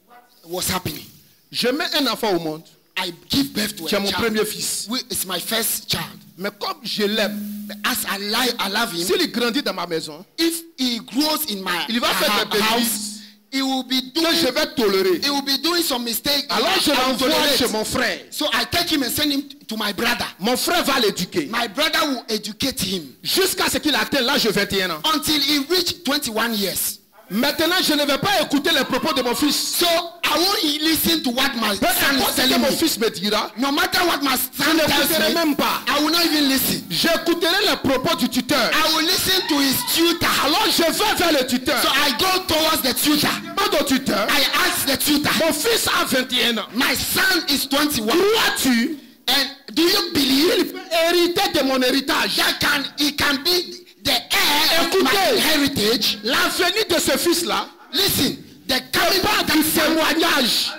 what's happening. Je mets un enfant au monde, I give birth to a c'est mon child. premier fils. It's my first child. Mais comme je l'aime, But as I love him, s'il grandit dans ma maison, if he grows in my il va faire des house, bêtises he will be que je doing vais tolérer. he will be doing some mistake. Alors je I will l'envoie tolerate. chez mon frère. So I take him and send him to my brother. Mon frère va l'éduquer. My brother will educate him Jusqu'à ce qu'il atteigne l'âge de 21 ans. until he reach 21 years. Maintenant, je ne vais pas écouter les propos de mon fils. So I won't listen to what my Peu son is importe ce que telling mon me. fils me dira, No matter what my je son tells n'écouterai me, même pas. I will not even listen. J'écouterai les propos du tuteur. I will listen to his tutor. Alors je vais vers le tuteur. So I go towards the tutor. Demande au tuteur. I ask the tutor. Mon fils a 21 ans. My son is 21. Crois-tu And do you believe qu'il peut hériter de mon héritage? that he can be the heir of my Écoutez. heritage? L'avenir de ce fils-là, Listen, the coming pas of du that son, témoignage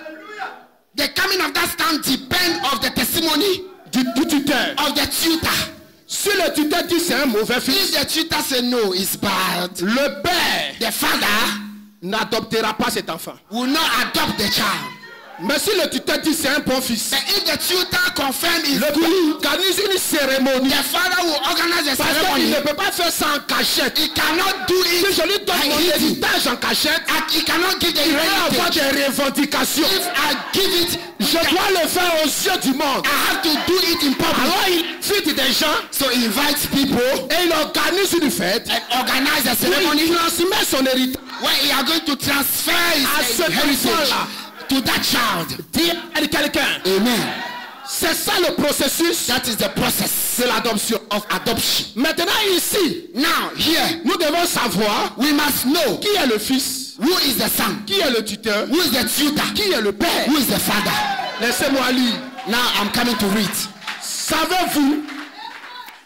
the coming of that son depend of the testimony du tuteur. of the tutor. Si le tuteur dit c'est un mauvais fils, If the tutor say no, it's bad, le père the father n'adoptera pas cet enfant. will not adopt the child. Mais si le tuteur dit c'est un bon fils, But if the tutor confirm is le good, père organise une cérémonie. the father will organize a Parce qu'il ceremony. ne peut pas faire ça en cachette. He cannot do Si it je lui donne by mon hidden. héritage en cachette, And he cannot give the il va avoir heritage. des revendications. If I give it, Je dois le faire aux yeux du monde. I have to do it in public. Alors il invite des gens So he invites people et il organise une fête and organize a où ceremony il transmet son héritage where he are going to transfer à his ce heritage enfant-là. to that child. Dis à quelqu'un. Amen. C'est ça le processus That is the process de l'adoption. of adoption. Maintenant ici, Now here nous devons savoir we must know qui est le fils, who is the son, qui est le tuteur, who is the tutor, qui est le père. who is the father. Laissez-moi lire. Now I'm coming to read. Savez-vous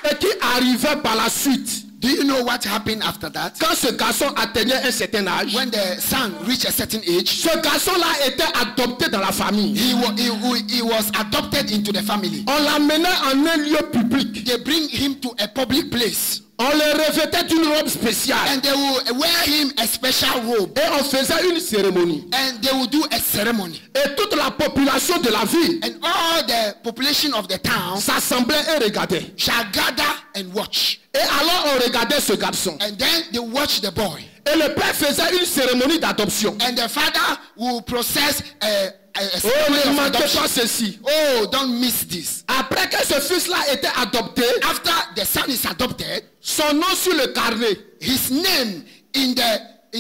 ce qui arrivait par la suite Do you know what happened after that? quand ce garçon atteignait un certain âge? When the son reached a certain age, Ce garçon-là était adopté dans la famille. he was adopted into the family. On l'amenait en un lieu public. They bring him to a public place On le revêtait d'une robe spéciale. and they will wear him a special robe Et on faisait une cérémonie. and they will do a ceremony. Et toute la population de la ville And all the population of the town s'assemblait et regardait. shall gather and watch. Et alors on regardait ce garçon. And then they watch the boy. Et le père faisait une cérémonie d'adoption. And the father will process a Oh, ceremony ne of manquez adoption. pas ceci. Oh, don't miss this. Après que ce fils-là était adopté, After the son is adopted, son nom sur le carnet. his name in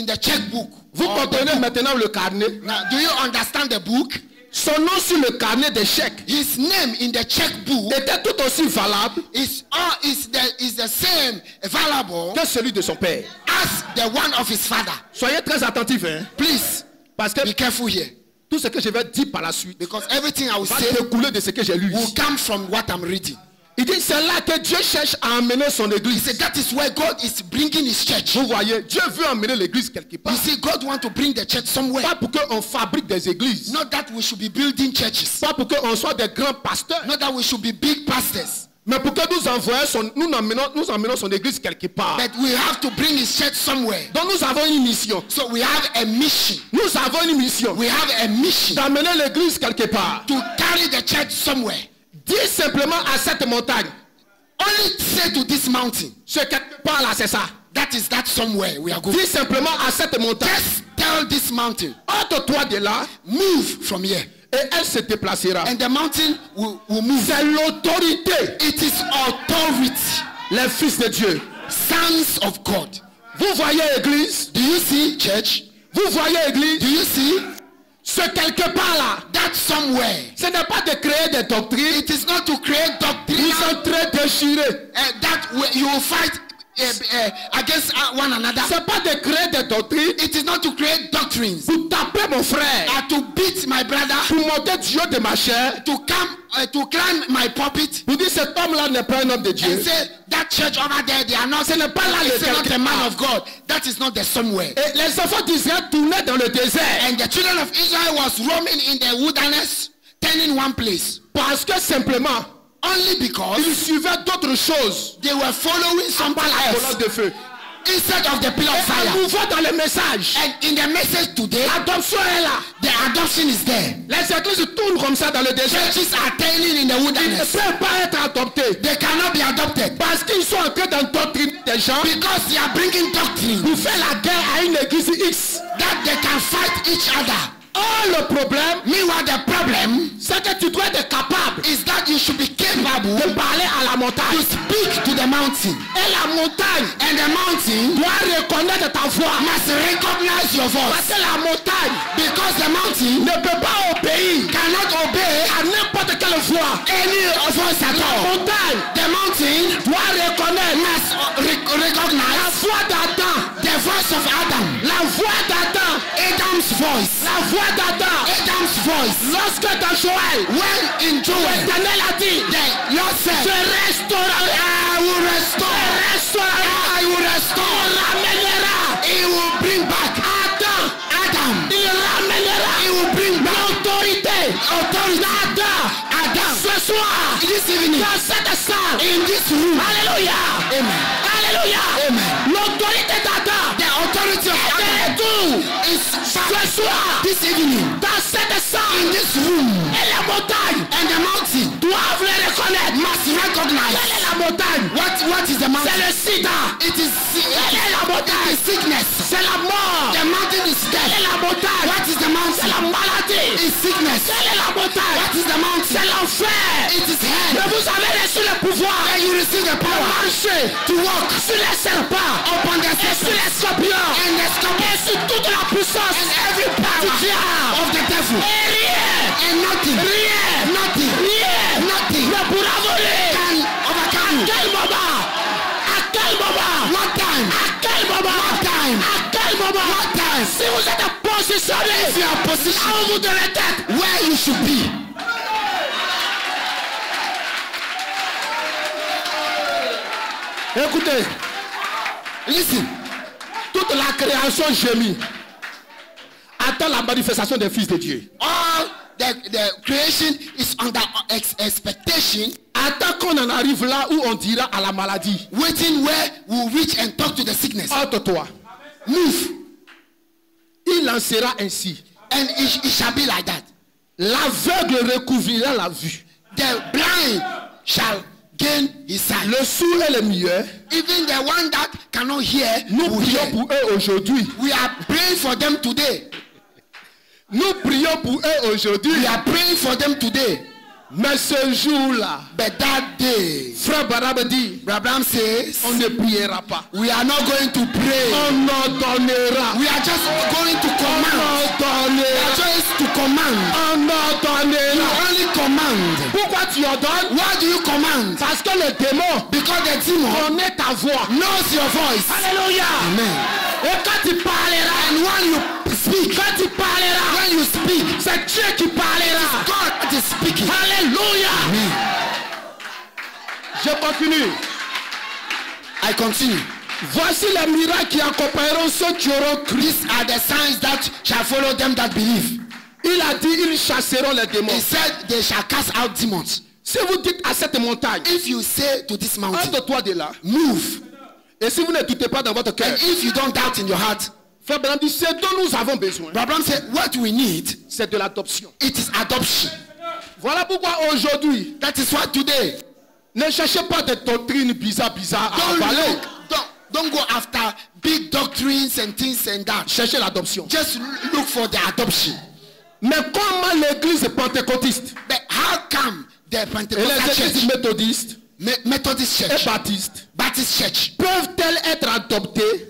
the checkbook. Vous or the comprenez book. maintenant le carnet? Now, do you understand the book? Son nom sur le carnet des chèques His name in the checkbook était tout aussi valable is the same valuable que celui de son père. as the one of his father. Soyez très attentifs, hein? Please Parce que be careful here, tout ce que je vais dire par la suite because everything I will va say découler de ce que j'ai lu will ici. come from what I'm reading. Il dit c'est là que Dieu cherche à amener son He église. said that is where God is bringing his church. Vous voyez, Dieu veut amener l'église quelque part. You see, God wants to bring the church somewhere. Pas pour qu'on fabrique des églises. Not that we should be building churches. Pas pour qu'on soit des grands pasteurs. Not that we should be big pastors. Mais pour que nous amenons son église quelque part. But we have to bring his church somewhere. Donc nous avons une mission. So we have a mission. Nous avons une mission. We have a mission D'amener l'église quelque part. to carry the church somewhere. Dis simplement à cette montagne. Only say to this mountain, Ce quelque part là, c'est ça. that is that somewhere we are going. Dis simplement à cette montagne. Just tell this mountain, Ôte-toi de là. move from here. Et elle se déplacera. And the mountain will move. C'est l'autorité. It is authority. Les fils de Dieu. Sons of God. Vous voyez église? Do you see, church? Vous voyez église? Do you see? Ce quelque part là. That somewhere. Ce n'est pas de créer des doctrines. It is not to create doctrine. Ils sont très déchirés. That way you will fight against one another. C'est pas de créer des doctrines. It is not to create doctrines. Pour taper mon frère. To beat my brother. Pour monter Dieu de ma chair. To climb my pulpit. Pour dire cet homme là n'est pas un homme de Dieu. And say that church over there, they are not. Ce n'est pas là le not the man of God. That is not the somewhere. Et les enfants d'Israël tournaient dans le désert. And the children of Israel was roaming in the wilderness, turning one place. Parce que simplement, only because ils suivaient d'autres choses. They were following somebody else. De feu. Instead of the pillar of fire. Et à nouveau dans le message. And in the message today, l'adoption est là. The adoption is there. Les églises tournent comme ça dans le désert. Churches are turning in the wilderness. Ils ne peuvent pas être adoptés. They cannot be adopted. Parce qu'ils sont en train d'endoctriner des gens. Because they are bringing doctrine. Pour faire la guerre à une église X. That they can fight each other. Oh, le problème, meanwhile the problem, c'est que tu dois être capable is that you should be capable de parler à la montagne, to speak to the mountain, et la montagne, and the mountain doit reconnaître ta voix, must recognize your voice, parce que la montagne, because the mountain ne peut pas obéir, cannot obey à n'importe quelle voix, any voice at all. La montagne, the mountain doit reconnaître, must recognize la voix d'Adam, the voice of Adam, la voix d'Adam, Adam's voice, la voix d'Adam, Adam's voice. Lorsque dans Joël, when in Joel, l'Éternel a dit, the Lord said, je restaurerai, I will restore, I will restore, ramènera, he will bring back Adam, il ramènera, he will bring back l'autorité, Adam, ce soir, this evening, dans cette salle, in this room. Alléluia, Amen. Alléluia, Amen. L'autorité d'Adam, The authority of Adam is ce soir, this evening, dans cette salle, in this room, et la montagne, and the mountain doivent le reconnaître, must recognize. quelle est la montagne? What is the mountain? C'est le sida. It is Quelle est la montagne? sickness. C'est la mort. The mountain is Quelle est death. la montagne? What is the C'est mountain? la maladie. It's sickness. Quelle est la montagne? What is the mountain? C'est l'enfer. It is hell. Mais vous avez reçu le pouvoir And you receive the de power marcher to walk sur les serpents, upon the et sur les serpents scorpions, and the et scorpions sur toute la puissance and every du power diable. of the devil. Et rien, And nothing ne pourra voler. can overcome you. Quel moment? À quel moment? What time? À quel moment? What time? À quel moment? What time? Si vous êtes positionné, If you are là positioned où vous devez être, where you should be. écoutez, Listen, toute la création gémit. Attends la manifestation des fils de Dieu. all the creation is under expectation, Attends qu'on en arrive là où on dira à la maladie, waiting where we reach and talk to the sickness. ôte-toi. Move, Il en sera ainsi. and it shall be like that. L'aveugle recouvrira la vue. The blind shall gain his sight. Le sourd et le muet, Even the one that cannot hear, nous will prions hear. pour eux aujourd'hui. We are praying for them today. Nous prions pour eux aujourd'hui. We are praying for them today. Mais ce jour-là, But that day, frère Barab dit, Abraham says, on ne priera pas. we are not going to pray. On ordonnera. We are just going to On command. We ordonnera. are just to command. On You ordonnera. only command. Pourquoi tu ordonnes? Why do you command? Parce que le démon Because the demon connaît ta voix. knows your voice. Alléluia. Amen. Et quand tu parleras, And when you speak, quand tu parleras, when you speak, c'est Dieu qui parlera. God is speaking. Alléluia. Amen. Je continue. I continue. Voici les miracles qui accompagneront ceux qui auront cru. These are the signs that shall follow them that believe. Il a dit, ils chasseront les démons. He said they shall cast out demons. Si vous dites à cette montagne, If you say to this mountain, ôte-toi de là. move. Et si vous ne doutez pas dans votre cœur, And if you don't doubt in your heart, Frère Branham dit, ce dont nous avons besoin, Abraham said, what we need, c'est de l'adoption. it is adoption. Voilà pourquoi aujourd'hui, That is why today, ne cherchez pas des doctrines bizarres à avaler. don't go after big doctrines and things and that. Cherchez l'adoption. Just look for the adoption. Mais comment l'église pentecôtiste But how come the et Pentecostal les églises church, méthodistes Methodist et church, baptistes Baptist church, peuvent-elles être adoptées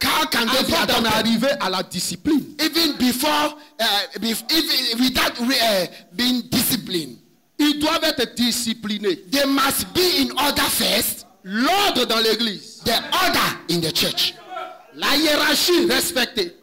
how can they be avant d'en adopted? arriver à la discipline? Even before, even without being disciplined, Ils doivent être disciplinés. they must be in order first. L'ordre dans l'église, The order in the church, la hiérarchie respectée.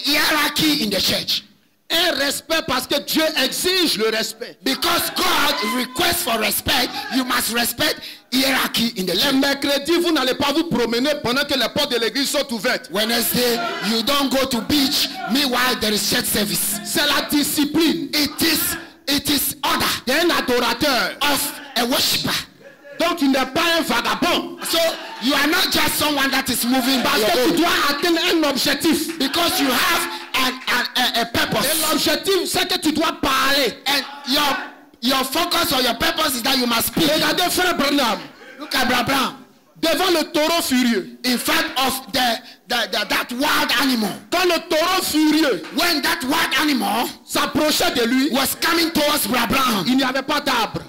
hierarchy in the church. Un respect parce que Dieu exige le respect. Because God requests for respect, you must respect hierarchy in the Les church. mercredis, vous n'allez pas vous promener pendant que les portes de l'église sont ouvertes. Wednesday, you don't go to beach. Meanwhile, there is church service. C'est la discipline It is order d'un adorateur. of a worshipper. Donc tu n'es pas un vagabond. So you are not just someone that is moving by Parce your que tu own. dois atteindre un objectif. Because you have a Et purpose. l'objectif, c'est que tu dois parler. And your focus or your purpose is that you must speak. Regardez frère Branham. Look at Abraham. Devant le taureau furieux. In front of that wild animal. Quand le taureau furieux When that wild animal s'approchait de lui, was coming towards Abraham, il n'y avait pas d'arbre.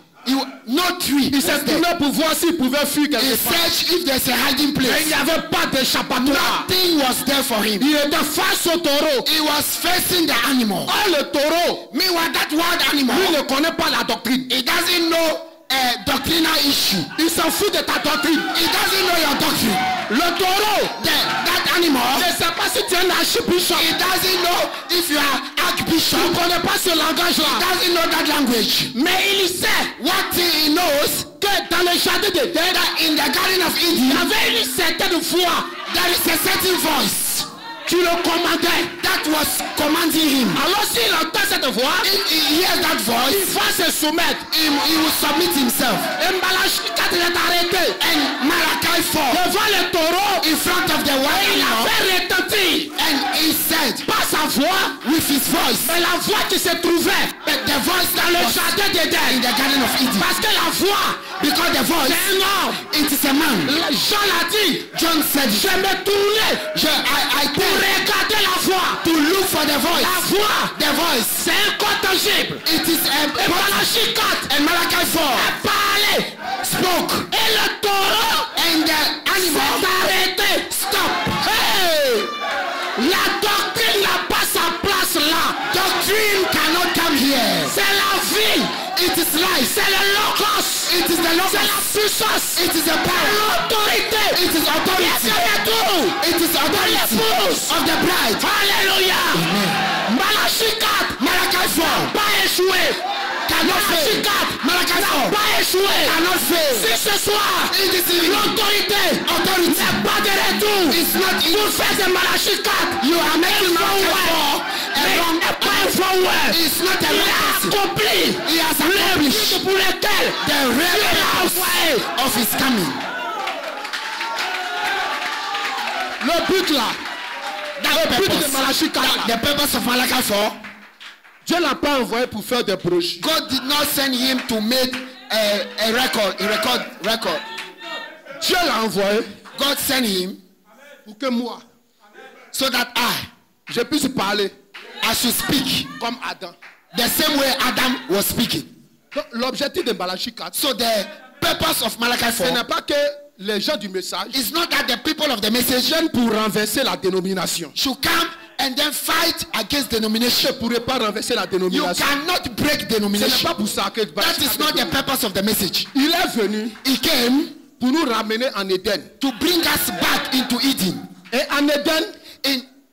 no tree. Il s'est tourné pour voir s'il pouvait fuir He quelque part. searched if there's a hiding Mais il place. n'y avait pas d'échappatoire. Nothing was there for him. Il était face au taureau. He was facing the animal. Or le taureau, Meanwhile, that wild animal, lui ne connaît pas la doctrine. he doesn't know a doctrinal issue. Il s'en fout de ta doctrine. He doesn't know your doctrine. Le taureau That animal, ne sait pas si tu es un archbishop. he doesn't know if you are Il archbishop. ne connaît pas ce He langage-là. doesn't know that language. Mais il sait What he knows, que dans le jardin de Dédé, that in the Garden of il y Eden, avait une certaine voix there is a certain voice qui le commandait. that was commanding him. Alors s'il entend cette voix, If he hears that il voice, va se soumettre. he will submit himself. Et Malachi 4 est arrêté And Malachi 4, devant le taureau. in front of the wild Il a animal, fait retentir and he said pas sa voix, with his voice, mais la voix qui se trouvait but the voice dans that le was jardin in d'Éden. the Garden of Eden, Parce que la voix, because the voice, c'est un homme. it is a man. Jean l'a dit. John said, Je me tournais I pour tell regarder la voix. to look for the La voice. voix, The voice, c'est incontangible. it is Et a Malachi 4 and Malachi 4 parlait. spoke, Et le taureau and the s'est animal arrêté. stopped. Hey! La doctrine n'a pas sa place là. Doctrine cannot come here. C'est la vie. It is life. C'est le logos. It is the C'est logos. la puissance. It is the power. L'autorité. It is authority. C'est It is authority l'épouse. of the bride. Alléluia. Malachi 4 Malachi 4 pas échoué. cannot Malachi fail. 4 Malachi 4 pas échoué. cannot fail. Si ce soir In this evening, l'autorité authority n'est pas de retour, is not in. vous faites de Malachi 4. You are making Malachi 4 Mais a wrong. pas un faux word. It's not a Il wrong a person. accompli He has le accomplished but pour lequel the il real a purpose envoyé. of his coming. Le but là, That le but purpose, de Malachi 4 là, the purpose of Malachi 4, Dieu l'a pas envoyé pour faire des broches. God did not send him to make a record. Dieu l'a envoyé God sent him pour que moi, so that je puisse parler I should speak comme Adam. the same way Adam was speaking. Donc, l'objectif de Malachi 4, So the purpose of Malachi ce 4 n'est pas que les gens du message is not that the people of the message viennent pour renverser la dénomination. should come and then fight against Je denomination. ne pourrais pas renverser la You dénomination. cannot break Ce n'est denomination. pas pour ça que That is not the purpose of the message. il est venu He came pour nous ramener en Éden. to bring us back into Eden. Et en Éden,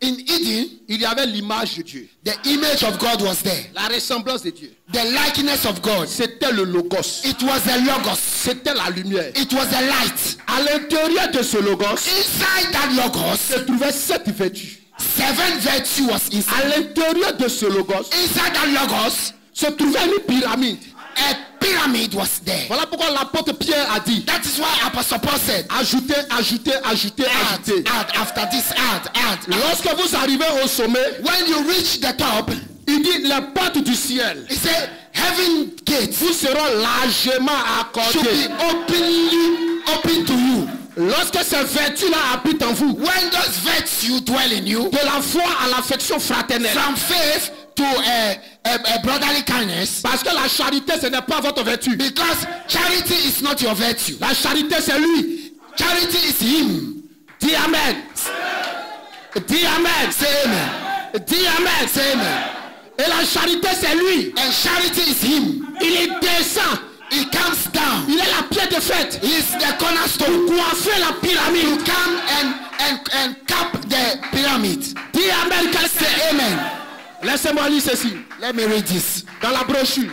In Eden, il y avait l'image de Dieu. the image of God was there. La ressemblance de Dieu. The likeness of God. C'était le logos. It was the Logos. C'était la lumière. It was the light. À l'intérieur de ce logos Inside that Logos, se trouvaient 7 vertus. 7 virtues was À inside. l'intérieur de ce logos Inside that Logos, se trouvait une pyramide. a pyramid was there. Voilà pourquoi l'apôtre Pierre a dit, That is why Apostle Paul said, ajoutez, ajoutez, ajoutez, ajoutez. add, after this, add. Lorsque vous arrivez au sommet, When you reach the top, il dit les portes du ciel he said, heaven gates vous seront largement should be accordées. openly open to you. Lorsque ces vertus-là habitent en vous, When those virtues dwell in you, de la foi à l'affection fraternelle. from faith to a brotherly kindness, Parce que la charité, ce n'est pas votre vertu. because charity is not your virtue. La charité, c'est lui. Charity is him. Dis Amen. Dis Amen. Say amen. Dis Amen. Say amen. Et la charité, c'est lui. And charity is him. Il descend. He comes down. Il est la pierre de fête. He is the cornerstone. Coiffer la You pyramide. come and cap the pyramid. Dis Amen. Say Quelqu'un. amen. Laissez-moi lire ceci. Let me read this. Dans la brochure,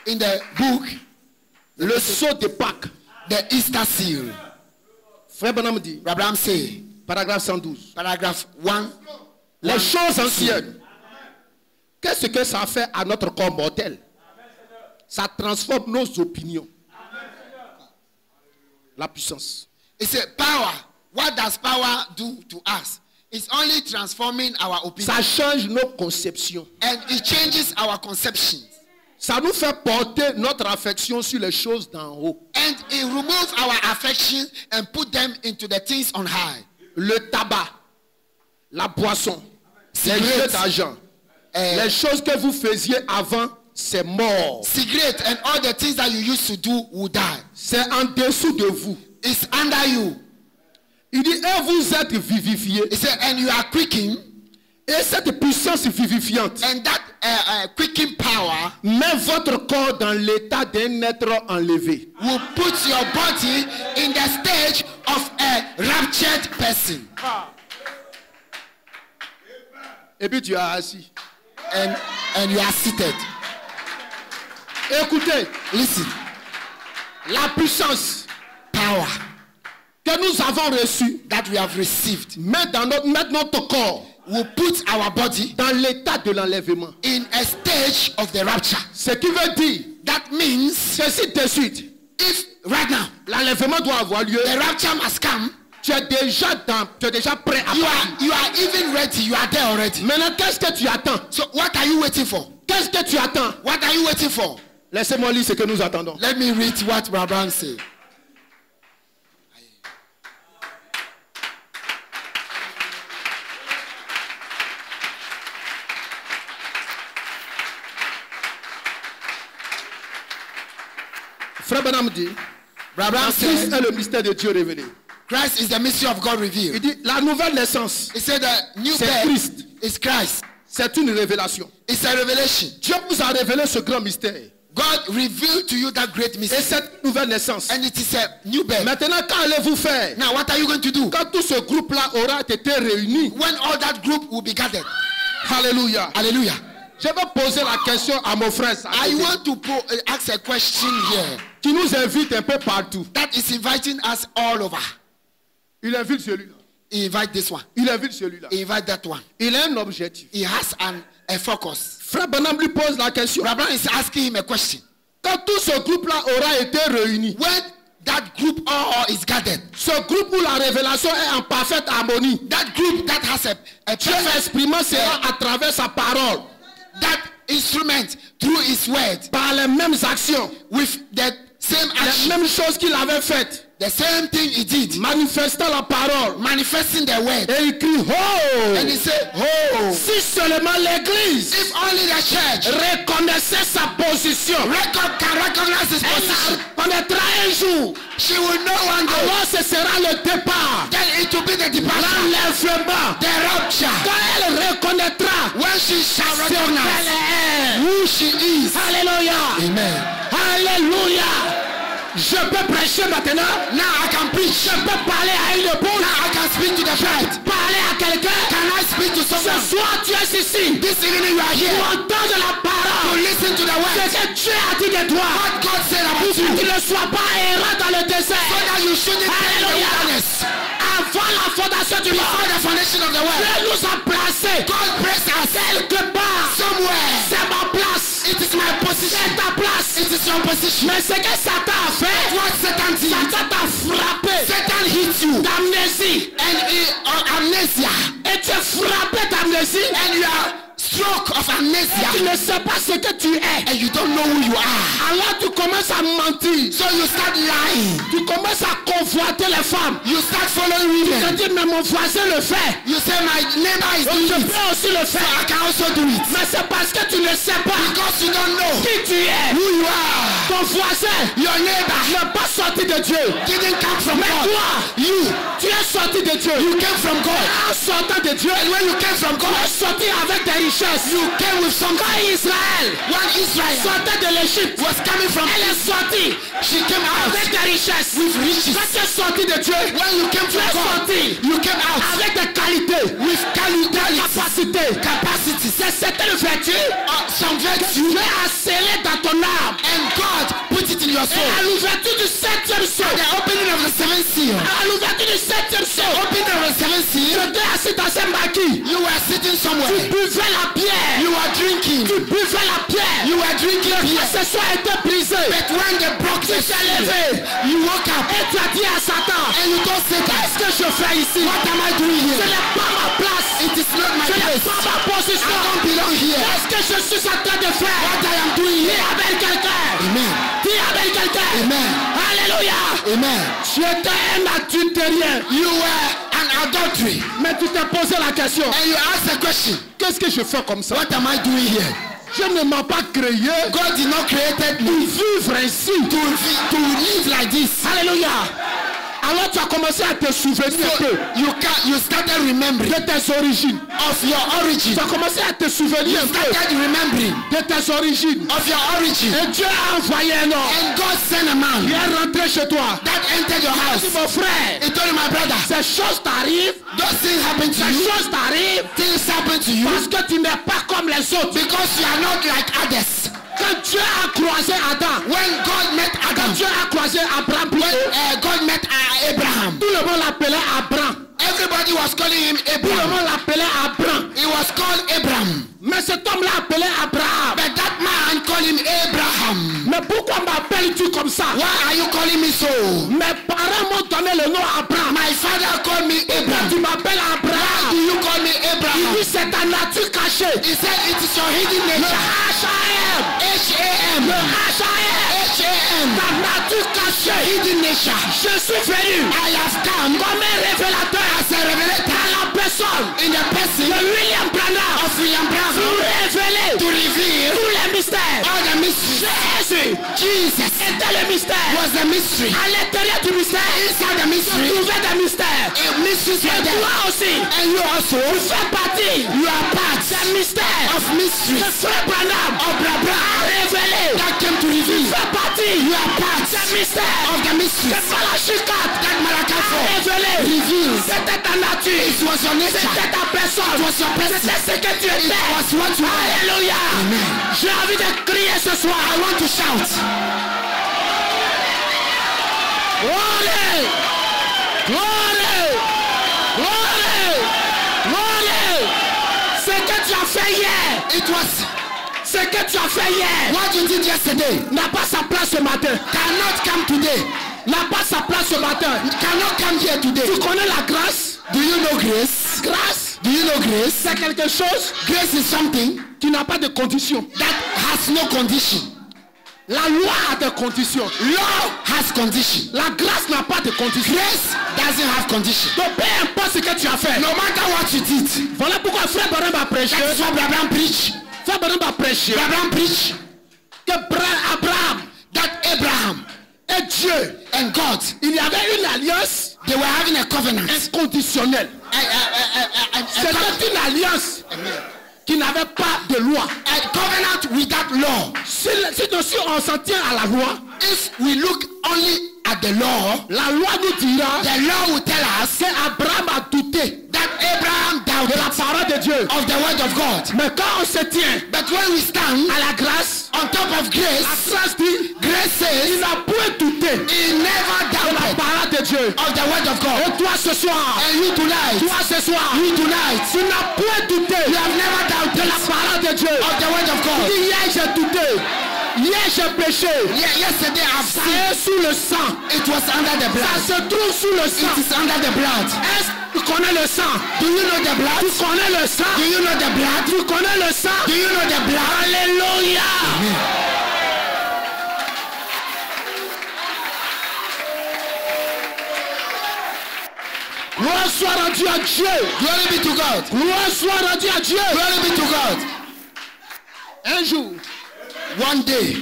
In the book, le sceau de Pâques. the Easter seal, Frère Branham dit, Abraham say, paragraphe 112. paragraph 1, Les choses anciennes. Qu'est-ce que ça fait à notre corps mortel? Ça transforme nos opinions. La puissance. it said, power. What does power do to us? It's only transforming our opinion. Ça change nos conceptions. And it changes our conceptions. Ça nous fait porter notre affection sur les choses d'en haut. And it removes our affection and put them into the things on high. Le tabac, la boisson, les Cigarette. jeux d'argent, les choses que vous faisiez avant, c'est mort. Cigarette and all the things that you used to do will die. C'est en dessous de vous. It's under you. Il dit, et vous êtes vivifiés. It said, and you are quickened. Et cette puissance vivifiante And that quickening power met votre corps dans l'état d'un être enlevé. will put your body in the stage of a raptured person. Et puis tu es assis. And you are seated. Écoutez, Listen. la puissance Power que nous avons reçue that we have received met notre corps will put our body dans l'état de l'enlèvement. in a stage of the rapture. Ce qui veut dire That means que si de suite, if right now l'enlèvement doit avoir lieu, the rapture must come, tu es déjà prêt à you partir. are even ready. You are there already. Maintenant, qu'est-ce que tu attends? So what are you waiting for? Qu'est-ce que tu attends? What are you waiting for? Laissez-moi lire ce que nous attendons. Let me read what Abraham said. Frère Branham dit, Abraham Christ said, est le mystère de Dieu révélé. Christ is the mystery of God Il revealed. dit, la nouvelle naissance, He said the new c'est birth Christ. is Christ. C'est une révélation. It's a revelation. Dieu vous a révélé ce grand mystère. God revealed to you that great Et mystery. cette nouvelle naissance. And it is a new birth. Maintenant, qu'allez-vous faire? Now, what are you going to do? Quand tout ce groupe-là aura été réuni. When all that group will be gathered. Alléluia. Hallelujah. Je vais poser la question à mon frère I want to ask a question here qui nous invite un peu partout. that is inviting us all over. Il invite celui-là. He invite this one. Il invite celui-là. He invite that one. Il a un objectif. He has a focus. Frère Branham lui pose la question. Abraham is asking him a question. Quand tout ce groupe-là aura été réuni, When that group all is gathered, ce groupe où la révélation est en parfaite harmonie, that group that has a Dieu perfect, exprimant sera à travers sa parole, that instrument through his word par les mêmes actions, with the same les action, mêmes choses qu'il avait faites, the same thing he did, manifestant la parole. manifesting the word. Et il crie, oh! And he said, oh, Si seulement l'église if only the church reconnaissait sa position, can recognize his elle position, la reconnaîtra un jour. she will know one day. Alors ce sera le départ, Then it will be the departure, l'enlèvement. the rapture. Quand elle reconnaîtra When she shall ce qu'elle recognize est. who she is. Alléluia. Amen. Alléluia. Je peux prêcher maintenant. Now I can preach. Je peux parler à une épouse. Now I can speak to the bride. Parler à quelqu'un. Can I speak soir tu es ici. This evening you are here Pour entendre la to parole. listen to the word. Ce que Dieu a dit de toi. What God said about Pour que you. tu ne sois pas errant dans le désert. So that you shouldn't be in the Alléluia. wilderness. Avant la fondation du Before monde, the foundation of the world. Dieu nous a placés God placed us quelque part. somewhere. C'est ma place. It is my position. C'est ta place. It is your position. Mais ce que Satan a fait, What Satan did. Satan t'a frappé Satan hit you. d'amnésie. And amnesia. Et tu es frappé d'amnésie. And you are stroke of Tu amnesia. ne sais pas ce que tu es. And you don't know who you are. Alors tu commences à mentir. So you start lying. Tu commences à convoiter les femmes. You start following Tu te women. dis, mais mon voisin le fait. You say my neighbor is Donc je doing it. peux aussi le So faire. I can also do it. Mais c'est parce que tu ne sais pas Because you don't know qui tu es. who you are. Ton voisin Your neighbor n'est pas sorti de Dieu. didn't come from Mais God. toi, tu es sorti de Dieu. You came from God. En sortant de Dieu, And when you came from tu God, es sorti avec des richesses. you came with something. Quand Israël When Israel sortait de l'Égypte, was coming from, elle est sortie she came out avec des richesses. with riches. Quand tu es sorti de Dieu, When you came tu from es God, sorti you came out avec des qualités, with capacités. capacities. C'est certaines vertus Some que virtue, Dieu a scellées dans ton âme. and God put it in your Et soul. à l'ouverture du 7e saut, The opening of the seventh seal. à l'ouverture du 7e saut, Opening of the seventh tu seal. étais assis dans un maquis. You were sitting Tu somewhere. buvais la pierre. You were drinking. Tu buvais la pierre. You were drinking Quand beer. ce soir était brisé, But when they broke the tu t'es seal, levé. you woke up Et tu as dit à Satan, and you told Satan, qu'est-ce que je fais ici? what am I doing Ce here? n'est pas ma place. It is not my Ce n'est place. pas ma I position. don't belong here. Qu'est-ce que je suis en train de faire? What I am doing Dis here. avec quelqu'un. Amen. Dis avec quelqu'un. Amen. Alléluia. Amen. Tu étais un adultérien. You were an adultery. Mais tu t'es posé la question. And you asked the question, Qu'est-ce que je fais comme ça? what am I doing here? Je ne m'en pas créé God did not create pour me vivre ainsi. to live like this. Alléluia. Alors tu as commencé à te souvenir un peu You started remembering de tes origines. of your origin. Tu as commencé à te souvenir You un peu started remembering de tes origines. of your origin. Et Dieu a envoyé un homme. And God sent a man Il est rentré chez toi. that entered your Il house. dit, mon frère, He told my brother, ces choses t'arrivent. those things happen to Ces you. choses t'arrivent Things happen to you parce que tu n'es pas comme les autres. because you are not like others. Quand Dieu a croisé Adam, When God met quand Adam, Dieu a croisé Abraham, when plutôt, God met Abraham, tout le monde l'appelait Abraham. everybody was calling him Tout le Abraham. monde l'appelait Abraham. He was called Abraham. Mais cet homme-là appelait Abraham. But that man called him Abraham. Mais pourquoi m'appelles-tu comme ça? Why are you calling me so? Mes parents m'ont donné le nom Abraham. My father called me Tu Abraham. m'appelles Why do Abraham. you call me Il Abraham? dit c'est ta nature cachée. He said it is your hidden Le nature. H.A.M. H-A-M. Le H.A.M. H-A-M. Ta nature cachée. Hidden nature. Je suis venu I have come comme un révélateur as a revelator à la personne in the de person William Branham of William pour Branham révéler to reveal tous les mystères. all the mysteries. Jésus Jesus était le mystère. was the mystery. À l'intérieur du mystère, Inside the tu mystery, trouvais des mystères. a mystery Et for them. toi aussi, And you also, tu fais partie you are part des mystères of mysteries que Frère Branham of the a Abraham révélé. that came to reveal. Tu fais partie You are part des mystères of the que mysteries Malachi 4 that Malachi a 4 révélé. reveals. C'était ta nature. It was your nature. C'était ta personne. It was your person. C'était ce que tu It étais. was what you were. Alléluia. Amen. J'ai envie de crier ce soir. I want to shout. Gloire! Gloire! Gloire! Gloire! Ce que tu as fait hier, It was ce que tu as fait hier what you did yesterday. n'a pas sa place ce matin. Cannot come today. N'a pas sa place ce matin. Cannot come here today. Tu connais la grâce? Do you know grace? Grâce, Do you know grace? c'est quelque chose Grace is something qui n'a pas de condition. that has no condition. La loi a des conditions. Law has condition. La grâce n'a pas de condition. Grace doesn't have condition. Donc peu importe ce que tu as fait. No matter what you did. Voilà pourquoi Frère Branham a prêché. That is what Abraham preach. Frère Branham a prêché Abraham preach que Abraham that Abraham et Dieu, and God, il y avait une alliance they were having a covenant. inconditionnelle. C'était une alliance qui n'avait pas de loi. A covenant without law. Si on s'en tient à la loi, If we look only at the law, la loi nous dira the law will tell us qu'Abraham a douté that Abraham de la doubted parole de Dieu. of the of God. Mais quand on se tient But when we stand à la grâce, on top of la grace, grâce dit, grace says il n'a point douté he never de la doubted parole de Dieu. of the word of God. Et toi ce soir, And you tonight, toi ce soir, you tonight, tu n'as point douté you have never de doubted la parole de Dieu. of the word of God. Dis, hier j'ai douté, hier j'ai péché. Yesterday I've Ça seen est sous le sang. it was under the Ça blood. se trouve sous le sang. It is under the blood. Est-ce que tu connais le sang? Do you know the blood? Tu connais le sang? Do you know the blood? Tu connais le sang? Do you know the blood? Alléluia. Gloire soit rendue à Dieu. Glory be to God. Gloire soit rendue à Dieu. Glory be to God. Un jour, One day,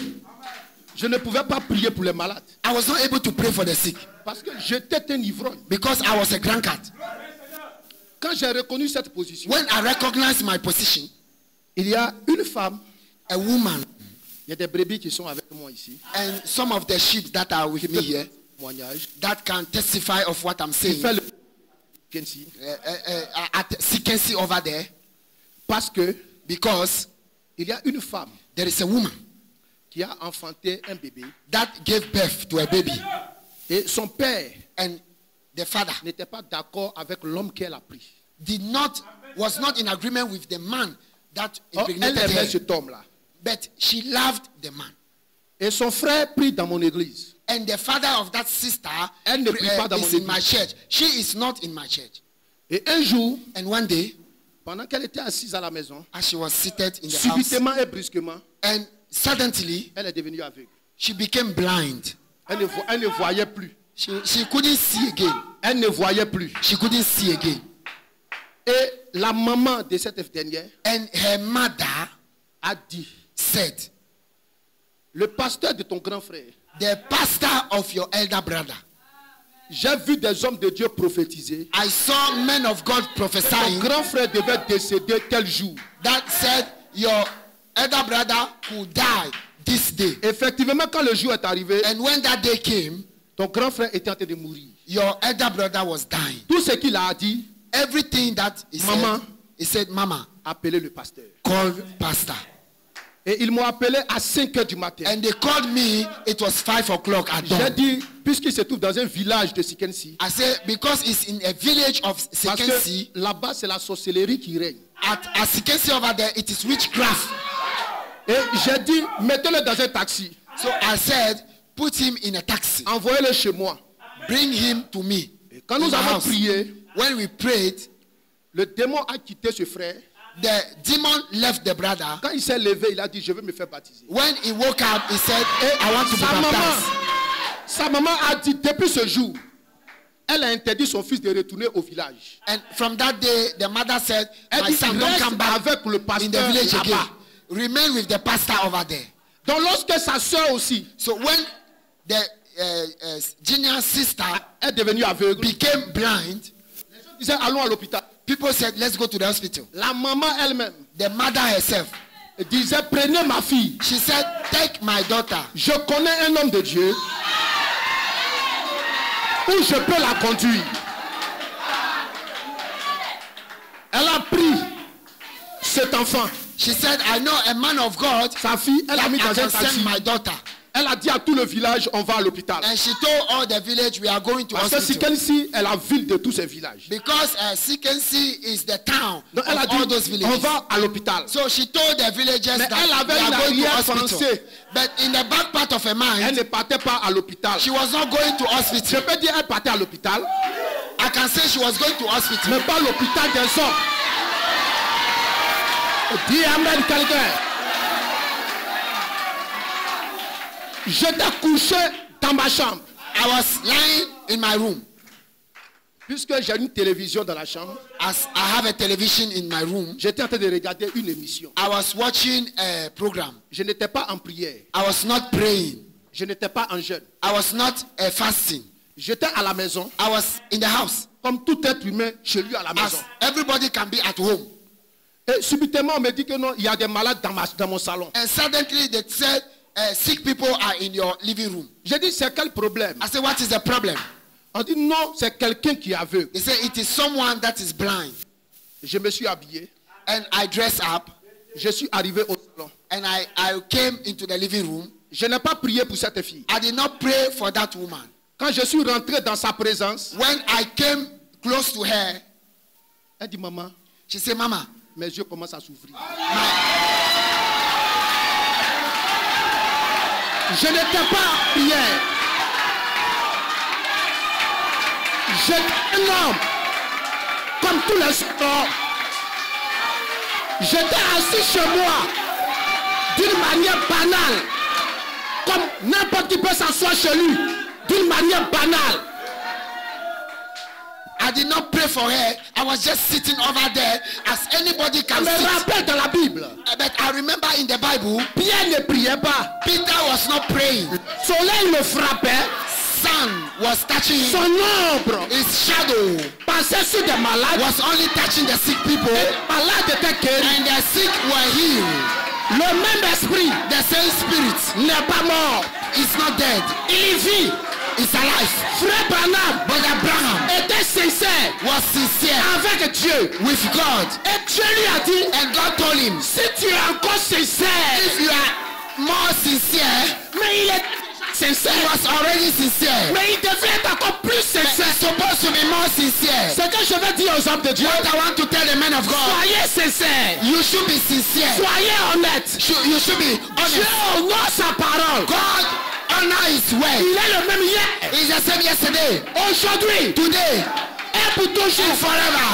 je ne pouvais pas prier pour les malades I was not able to pray for the sick parce que j'étais un ivrogne. because I was a drunkard. Quand j'ai reconnu cette position, When I recognized my position, il y a une femme, a woman, il y a des brebis qui sont avec moi ici, and some of the sheep that are with me here témoignage, that can testify of what I'm qui saying. fait le Kensi, At Sikensi over there, parce que because il y a une femme there is a woman qui a enfanté un bébé that gave birth to a baby, et son père and the father n'était pas d'accord avec l'homme qu'elle a pris. was not in agreement with the man that Or, elle impregnated aimait her, cet homme-là. but she loved the man. Et son frère prie dans mon église. And the father of that sister Elle ne prie pas dans is mon in my église. church. She is not in my church. Et un jour, And one day, pendant qu'elle était assise à la maison, as she was seated in the house, subitement et brusquement, and suddenly elle est devenue aveugle. she became blind. Elle ne voyait plus. She couldn't see again. Elle ne voyait plus. She couldn't see again. Et la maman de cette dernière And her mother a dit, said, le pasteur de ton grand frère, the pastor of your elder brother, j'ai vu des hommes de Dieu prophétiser. I saw men of God Ton prophesying grand frère devait décéder tel jour. that said your elder brother could die this day. Effectivement, quand le jour est arrivé, And when that day came, ton grand frère était en train de mourir. your elder brother was dying. Tout ce qu'il a dit, Everything that Mama. he said, Mama, appelez le pasteur. call pastor. Et ils m'ont appelé à 5 heures du matin. And they called me, it was 5 o'clock at J'ai dawn. dit, puisqu'il se trouve dans un village de Sikensi, I said, because it's in a village of parce Sikensi, que là-bas c'est la sorcellerie qui règne. at Sikensi over there, it is witchcraft. Et j'ai dit, mettez-le dans un taxi, So I said, put him in a taxi. envoyez-le chez moi. Bring him to me. Et quand in nous my avons house. prié, When we prayed, le démon a quitté ce frère. the demon left the brother. Quand il s'est levé, il a dit, je veux me faire baptiser. When he woke up, he said, Et I want to be baptized. sa maman a dit, depuis ce jour, elle a interdit son fils de retourner au village. And from that day, the mother said, Elle my dit, son, don't reste come back avec le in the pasteur village again. là-bas. Remain with the pastor over there. Donc lorsque sa soeur aussi So when the junior sister est devenue aveugle, became blind, ils disaient, allons à l'hôpital. people said, let's go to the hospital. La maman elle-même The mother herself, disait, prenez ma fille. she said, take my daughter. Je connais un homme de Dieu où je peux la conduire. Elle a pris cet enfant, She said, I know a man of God sa fille, elle a that mis I dans un can taxi. send my daughter. Elle a dit à tout le village, on va à l'hôpital. And she told all the village, we are going to Parce que hospital. Sikensi est la ville de tous ces villages. Because Sikensi is the town Donc elle a of all those dit, villages. on va à l'hôpital. So she told the villagers Mais that elle avait we une are going to arrière-pensée. hospital. But in the back part of her Elle mind, ne partait pas à l'hôpital. she was not going to Je hospital. peux dire, elle partait à l'hôpital, I can say she was going to hospital. mais pas l'hôpital des hommes. Dis amen quelqu'un. J'étais couché dans ma chambre. I was lying in my room. Puisque j'ai une télévision dans la chambre, As I have a television in my room, j'étais en train de regarder une émission. I was watching a program. Je n'étais pas en prière. I was not praying. Je n'étais pas en jeûne. I was not fasting. J'étais à la maison, I was in the house. comme tout être humain chez lui à la maison. As everybody can be at home. Et subitement, on me dit que non, il y a des malades dans mon salon. And suddenly they said, sick people are in your living room. J'ai dit, c'est quel problème? I said, what is the problem? On dit, non, c'est quelqu'un qui est aveugle. They said, it is someone that is blind. Je me suis habillé. And I dressed up. Je suis arrivé au salon. And I came into the living room. Je n'ai pas prié pour cette fille. I did not pray for that woman. Quand je suis rentré dans sa présence, When I came close to her, elle dit, maman, she said, Mama, mes yeux commencent à s'ouvrir. Je n'étais pas en prière. J'étais un homme, comme tous les autres. J'étais assis chez moi, d'une manière banale, comme n'importe qui peut s'asseoir chez lui, d'une manière banale. I did not pray for her. I was just sitting over there as anybody can Je me sit. rappelle dans la Bible, But I remember in the Bible, Pierre ne priait pas. Peter was not praying. Soleil le frappait, Sun was touching him. son ombre His shadow passait sur des malades. was only touching the sick people. Les malades étaient guéris. And the sick were healed. Le même esprit The same spirit n'est pas mort. is not dead. Il vit. It's alive. Frère Branham But Abraham était sincère was sincere avec Dieu. with God. Et Dieu lui a dit, And God told him, si tu es encore sincère, if you are more sincere, mais il est sincère, he was already sincere. mais il devait être encore plus But sincère. he's supposed to be more sincere. Ce que je veux dire aux hommes de Dieu, What I want to tell the men of God, soyez sincères, you should be sincere. soyez honnêtes. You should be Dieu honest. honore sa parole. God honor his word. Il est le même hier, He's the same yesterday, aujourd'hui today, et pour toujours. and forever.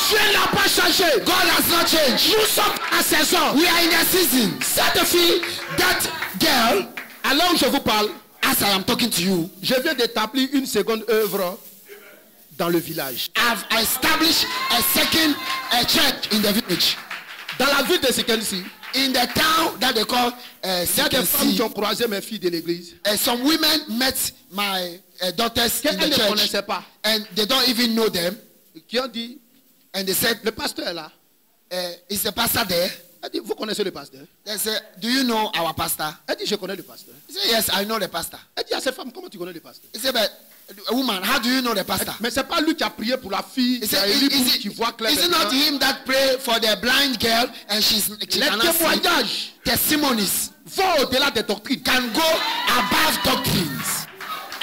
Dieu n'a pas changé. God has not changed. Nous sommes à saison. We are in a season. Cette fille, That girl, à l'heure où je vous parle, as I am talking to you, je viens d'établir une seconde œuvre dans le village. I've established a second church in the village. Dans la ville de Sekensi, In the town that they call il y a des femmes qui Sekensi, ont croisé mes filles de l'église. some women met my daughters in Qu'elles the ne church, connaissaient pas. and they don't even know them. Qui ont dit, And they said, le pasteur est là. is the pastor there? Elle dit, vous connaissez le pasteur? They said, do you know our pastor? Elle dit, je connais le pasteur. He said, yes, I know the pastor. Elle dit à ces femmes, comment tu connais le pasteur? He said, but woman, how do you know the pastor? Mais c'est pas lui qui a prié pour la fille. He Qui a said, élu pour qui voit clair. is it not him that prayed for the blind girl and she Les cannot see? témoignages Testimonies vont au-delà des doctrines. can go above doctrines.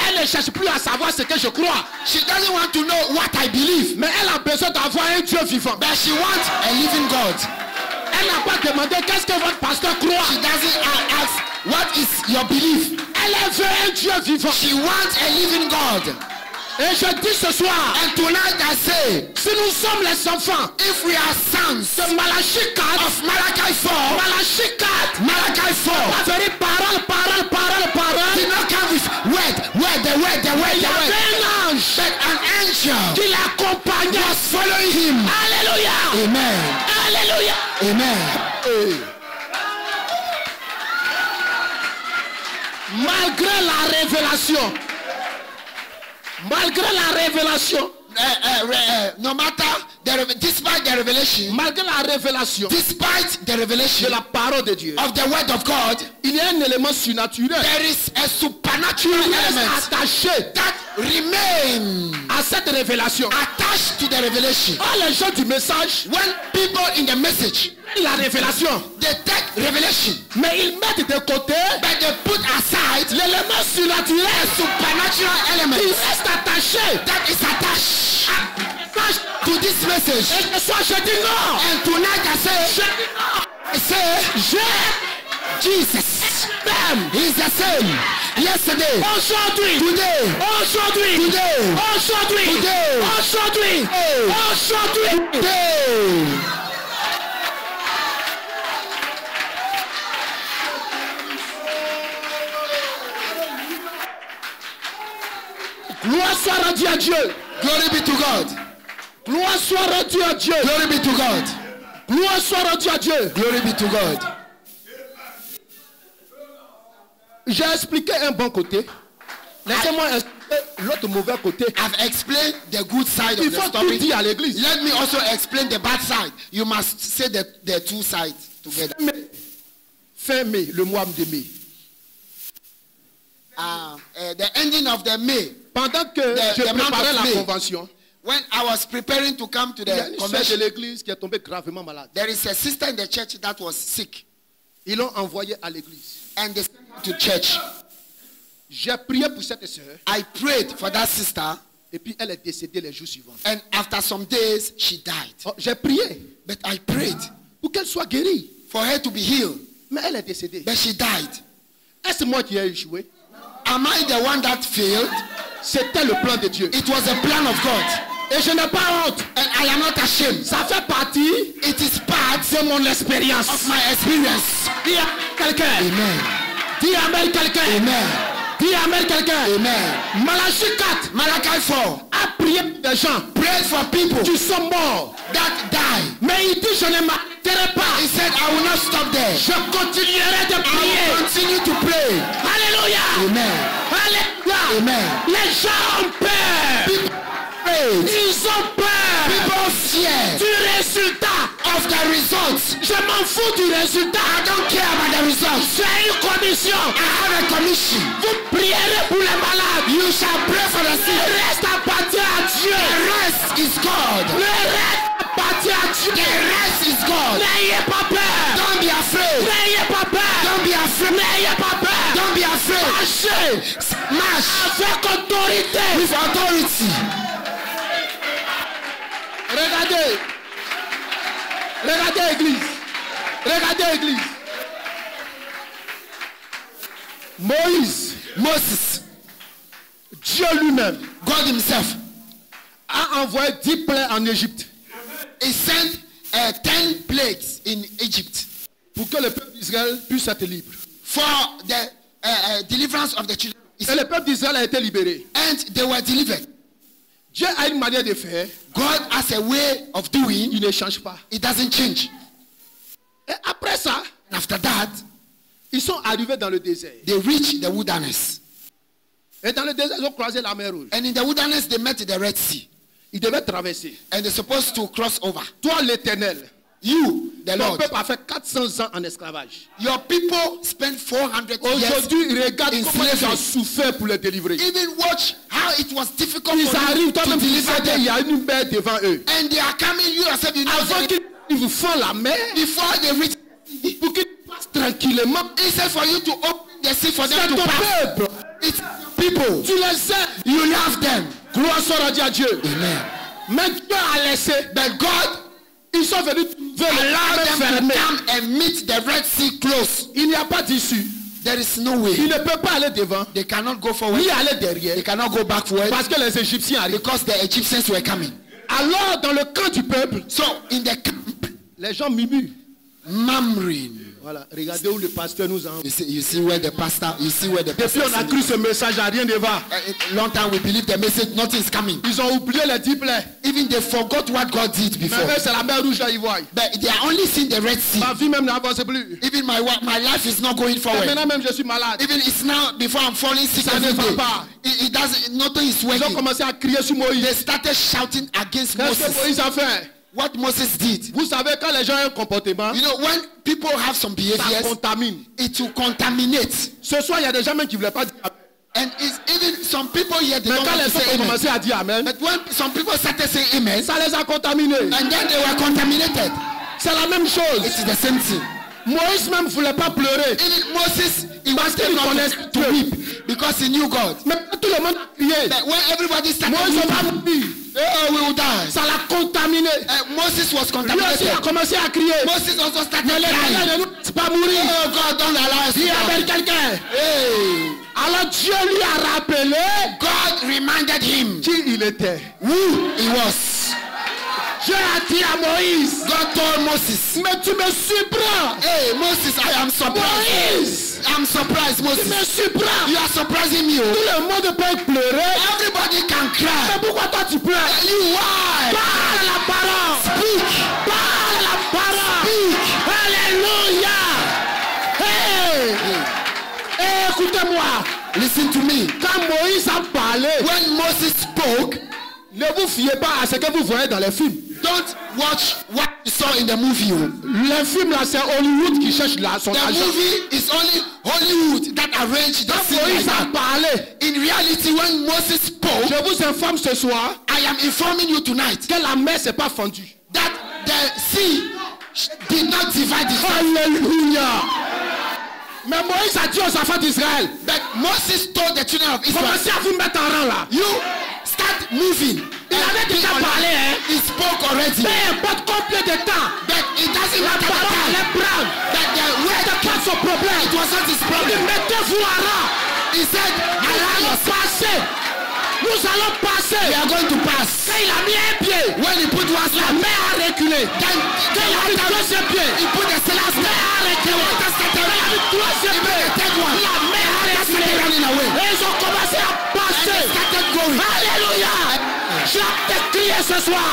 Elle ne cherche plus à savoir ce que je crois. She doesn't want to know what I believe, Mais elle a besoin d'avoir un Dieu vivant. but she wants a living God. Elle n'a pas demandé qu'est-ce que votre pasteur She croit. doesn't ask, what is your belief? Elle veut un Dieu vivant. She wants a living God. Et je dis ce soir, And tonight I say, si nous sommes les enfants if we are sons de Malachie 4, of Malachi 4, Malachie 4, Malachi 4, va venir parole, parole, parole, parole. did not come with the word. Il y avait un ange But an angel qui l'accompagnait. was following him. Alléluia. Amen. Alléluia. Amen. Malgré la révélation, No matter despite the revelation, malgré la révélation despite the revelation de la parole de Dieu, of the word of God, il y a un élément surnaturel there is a supernatural qui est element attaché that remain à cette révélation. attached to the revelation. Quand les gens du message, When people in the message, la révélation, they take revelation, mais ils mettent de côté but they put aside l'élément surnaturel supernatural element qui reste attaché that is attached to this message. Et ce soir, je dis non. And tonight I say, Jesus, He's the same yesterday, Aujourd'hui, today, aujourd'hui, today, aujourd'hui, Today. aujourd'hui, aujourd'hui. today. Gloire soit rendue à Dieu. Glory be to God. Gloire soit rendue à Dieu. Glory be to God. Gloire soit rendue à Dieu. Glory be to God. J'ai expliqué un bon côté. Laissez-moi expliquer l'autre mauvais côté. I've explained the good side Il of the faut tout story. dire à l'église. Let me also explain the bad side. You must say the two sides together. Fin mai, le mois de mai. The ending of the May, Pendant que The je month préparais of la May. convention, When I was preparing to come to Il y a the une sœur de convention, l'église qui est tombée gravement malade. there is a sister in the church that was sick. Ils l'ont envoyée à l'église. And they sent her to church. J'ai prié pour cette sœur I prayed for that sister. et puis elle est décédée les jours suivants. And after some days, she died. Oh, j'ai prié But I prayed pour qu'elle soit guérie. for her to be healed. Mais elle est décédée. But she died. Est-ce moi qui ai échoué? Am I the one that failed? C'était le plan de Dieu. It was a plan of God. Et je n'ai pas honte. And I am not ashamed. Ça fait partie It is part de mon expérience. of my experience. Dis à quelqu'un. Amen. Dis amen quelqu'un. Amen. Dis amen quelqu'un. Amen. Malachie 4 Malachi 4. a prié pour des gens Pray for people qui sont morts. that die. Mais il dit je ne m'arrêterai pas. He said, I will not stop there. Je continuerai de I will prier. continue to pray. Alléluia. Amen. Alléluia. Amen. Les gens ont peur. People pray. Ils ont peur People fear du résultat. of the results. Je m'en fous du résultat. I don't care about the results. J'ai une commission. I have a commission. Vous prierez pour les malades. You shall pray for the Le sick. reste appartient à Dieu. The rest is God. Le reste appartient à Dieu. The rest is God. N'ayez pas peur. Don't be afraid. N'ayez pas peur. Don't be afraid. N'ayez pas peur. Don't be afraid. Marchez March avec autorité. with authority. Regardez. Regardez l'église. Regardez l'église. Moses, Dieu lui-même, God himself, a envoyé 10 plaies en Égypte he sent 10 plagues in Egypt pour que le peuple d'Israël puisse être libre. for the deliverance of the children. Et le peuple d'Israël a été libéré. And they were delivered. Dieu a une manière de faire. God has a way of doing. Il ne change pas. It doesn't change. Et après ça, And after that, ils sont arrivés dans le désert. they reached the wilderness. Et dans le désert, ils ont croisé la mer Rouge. And in the wilderness, they met the Red Sea. Ils devaient traverser. And they're supposed to cross over. Toi, l'Éternel, You, the ton Lord, peuple a fait 400 ans en esclavage. your people spent 400 years. Aujourd'hui, regarde in comment ils ont slavery. souffert pour les délivrer. Even watch how it was difficult Ils for arrivent, you to toi-même, tu deliver sais qu'il them. y a une mer devant eux. And they are coming, you yourself, you know, Avant qu'ils vous font la mer, before they reach, pour qu'ils passent tranquillement, instead for you to open the sea for c'est them to ton pass. peuple. It's people. Tu les aimes. You love them. Gloire soit rendue à Dieu. Amen. Mais Dieu a laissé. But God Ils sont venus vers le allowed mer them to fermé. come and meet the Red Sea close. Il n'y a pas d'issue. There is no way. Il ne peut pas aller devant, They cannot go forward. ni aller derrière, They cannot go backward parce que les Égyptiens arrivent. because the Egyptians were coming. Alors, dans le camp du peuple, So in the camp, les gens murmurent. murmuring. Voilà, regardez où le pasteur nous a envoyé. You see where the pastor. You see where the Depuis pastor. on a cru ce message, à rien ne va. Long time we believe the message. Nothing is coming. Ils ont oublié les 10 plaies. Even they forgot what God did before. Maintenant, c'est la mer rouge à y voir. But they are only seeing the Red Sea. Ma vie même n'avance plus. Even my life is not going Et forward. maintenant même, je suis malade. Even it's now before I'm falling sick Ça ne every va day. pas. It doesn't. Nothing is Ils ont working. commencé à crier sur They Moïse. started shouting against Qu'est-ce que Moses. Moïse a fait? What Moses did. Vous savez, quand les gens ont un comportement, You know, when people have some ça behaviors, contamine. it will contaminate. Ce soir, il y a des gens même qui ne voulaient pas dire Amen. And it's even some people here they Mais don't quand want les to gens say ont amen. commencé à dire Amen, But when some people started saying amen, ça les a contaminés. and then they were contaminated. C'est la même It chose. is the same thing. Moïse même ne voulait pas pleurer. Even Moses, he Parce wanted qu'il not connaissait to Dieu. weep because he knew God. Mais quand tout le monde a crié, But when everybody started Moïse n'a pas weeping, dit. oh, we will die. Ça l'a contaminé. Moses was Lui aussi contaminated. a commencé à crier. Moses also started Mais les crying. malades ne nous laissent pas mourir. Oh God, don't allow us to Il die. appelle quelqu'un. Hey, Alors Dieu lui a rappelé God reminded him qui il était. who he was. Dieu a dit à Moïse, God told Moses, mais tu me surprends. hey Moses, I am surprised. Moïse, I'm surprised, tu me Moses. surprends. You are surprising me. Tout Oh. le monde peut pleurer. Everybody can Mais cry. pourquoi toi tu pleures? You why? Parle la parole. Speak. Parle la parole. Speak. Alléluia. Hey. Hey, écoutez-moi. Listen to me. Quand Moïse a parlé, When Moses spoke, Ne vous fiez pas à ce que vous voyez dans les films. Don't watch what you saw in the movie. Les films là, c'est Hollywood qui cherche son The argent. movie is only Hollywood that arranged the Quand scene like Moïse a that. parlé, In reality, when Moses spoke, je vous informe ce soir I am informing you tonight que la mer s'est pas fendue. that the sea did not divide the sea. Alléluia. Mais Moïse a dit aux enfants d'Israël, But Moses told the children of Israel, commencez à vous mettre en rang là. you start moving. Il avait déjà parlé, hein. He spoke already. Peu importe combien de temps, But it doesn't la matter the parole time. allait prendre. That the word C'est pas son problème. it was not his Il dit, problem. mettez-vous en rang. He said, Nous allow allons yourself. passer. Nous allons passer. We are going to pass. Quand il a mis un pied, When he put one la step, mer a reculé. then Quand il a mis le deuxième pied, he put the last la mer step. a reculé. Quand il a mis le troisième pied, The third one. la mer a reculé. Started running away. Et ils ont commencé à And passer. they started going. Alléluia. J'ai envie de crier ce soir.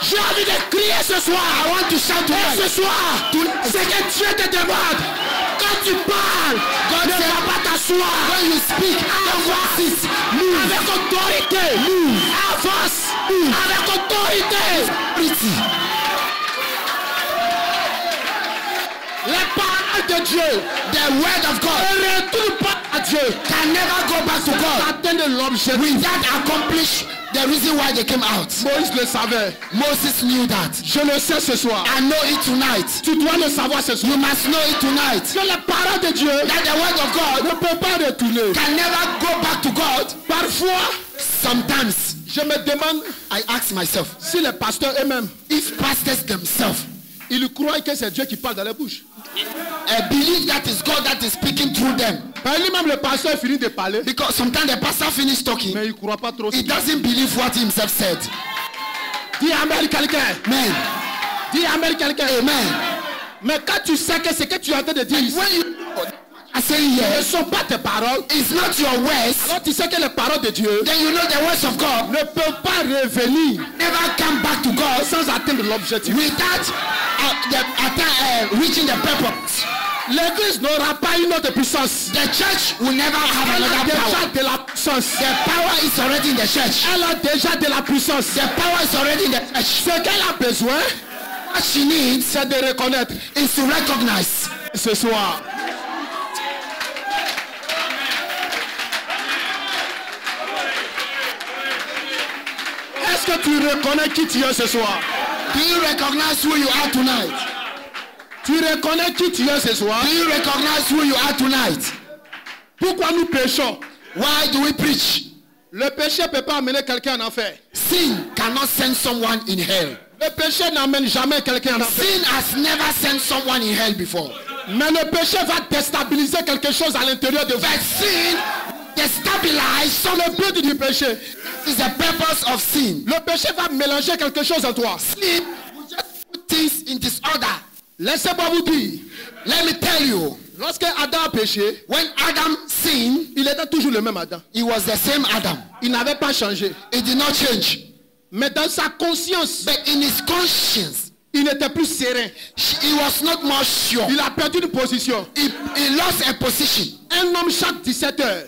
J'ai envie de crier ce soir. I want to shout Et ce tonight. soir, c'est que Dieu te demande. Quand tu parles, God ne said, va pas t'asseoir. when you speak, Avance. Avec autorité. Avance. Avec autorité. pretty. Les paroles de Dieu The word of God ne retournent pas à Dieu. can never go back to God Atteindre l'objectif. without accomplish the reason why they came out. Moïse le savait. Moses knew that. Je le sais ce soir. I know it tonight. Tu dois le savoir ce soir. You must know it tonight. Que les paroles de Dieu That the word of God ne peut pas retourner. can never go back to God. Parfois, Sometimes je me demande I ask myself, si les pasteurs eux-mêmes, if pastors themselves ils croient que c'est Dieu qui parle dans les bouches. believe that is God that is speaking through them. Par lui-même, le pasteur finit de parler, Because sometimes the pastor finish talking, mais il ne croit pas trop. he doesn't believe what he himself said. Dis Amen quelqu'un. Amen. Dis Amen quelqu'un. Amen. Mais quand tu sais que ce que tu es en train de dire ici, When you I say ne yes, sont pas tes paroles, it's not your words, alors tu sais que les paroles de Dieu then you know the words of God ne peuvent pas revenir never come back to God sans atteindre l'objectif. without reaching the purpose. L'église n'aura pas une autre puissance. The church will never have Elle a another déjà power. de la puissance. The power is already in the church. Elle a déjà de la puissance. The power is already in the church. Ce qu'elle a besoin, What she needs c'est de reconnaître is to recognize. ce soir. Est-ce que tu reconnais qui tu es ce soir? Do you recognize who you are tonight? Tu reconnais qui tu es ce soir? Do you recognize who you are tonight? Pourquoi nous péchons? Why do we preach? Le péché ne peut pas amener quelqu'un en enfer. Sin cannot send someone in hell. Le péché n'amène jamais quelqu'un en enfer. Sin has never sent someone in hell before. Mais le péché va déstabiliser quelque chose à l'intérieur de vous. But sin destabilizes some. Le but du péché. Is the purpose of sin. Le péché va mélanger quelque chose en toi. Sin will just put things in disorder. Laissez-moi vous dire, Let me tell you, lorsque Adam a péché, when Adam sinned, il était toujours le même Adam. he was the same Adam. Il n'avait pas changé. It did not change. Mais dans sa conscience, But in his conscience, il n'était plus serein. he was not more sure. Il a perdu une position. He lost a position. Un homme chaque 17 heures.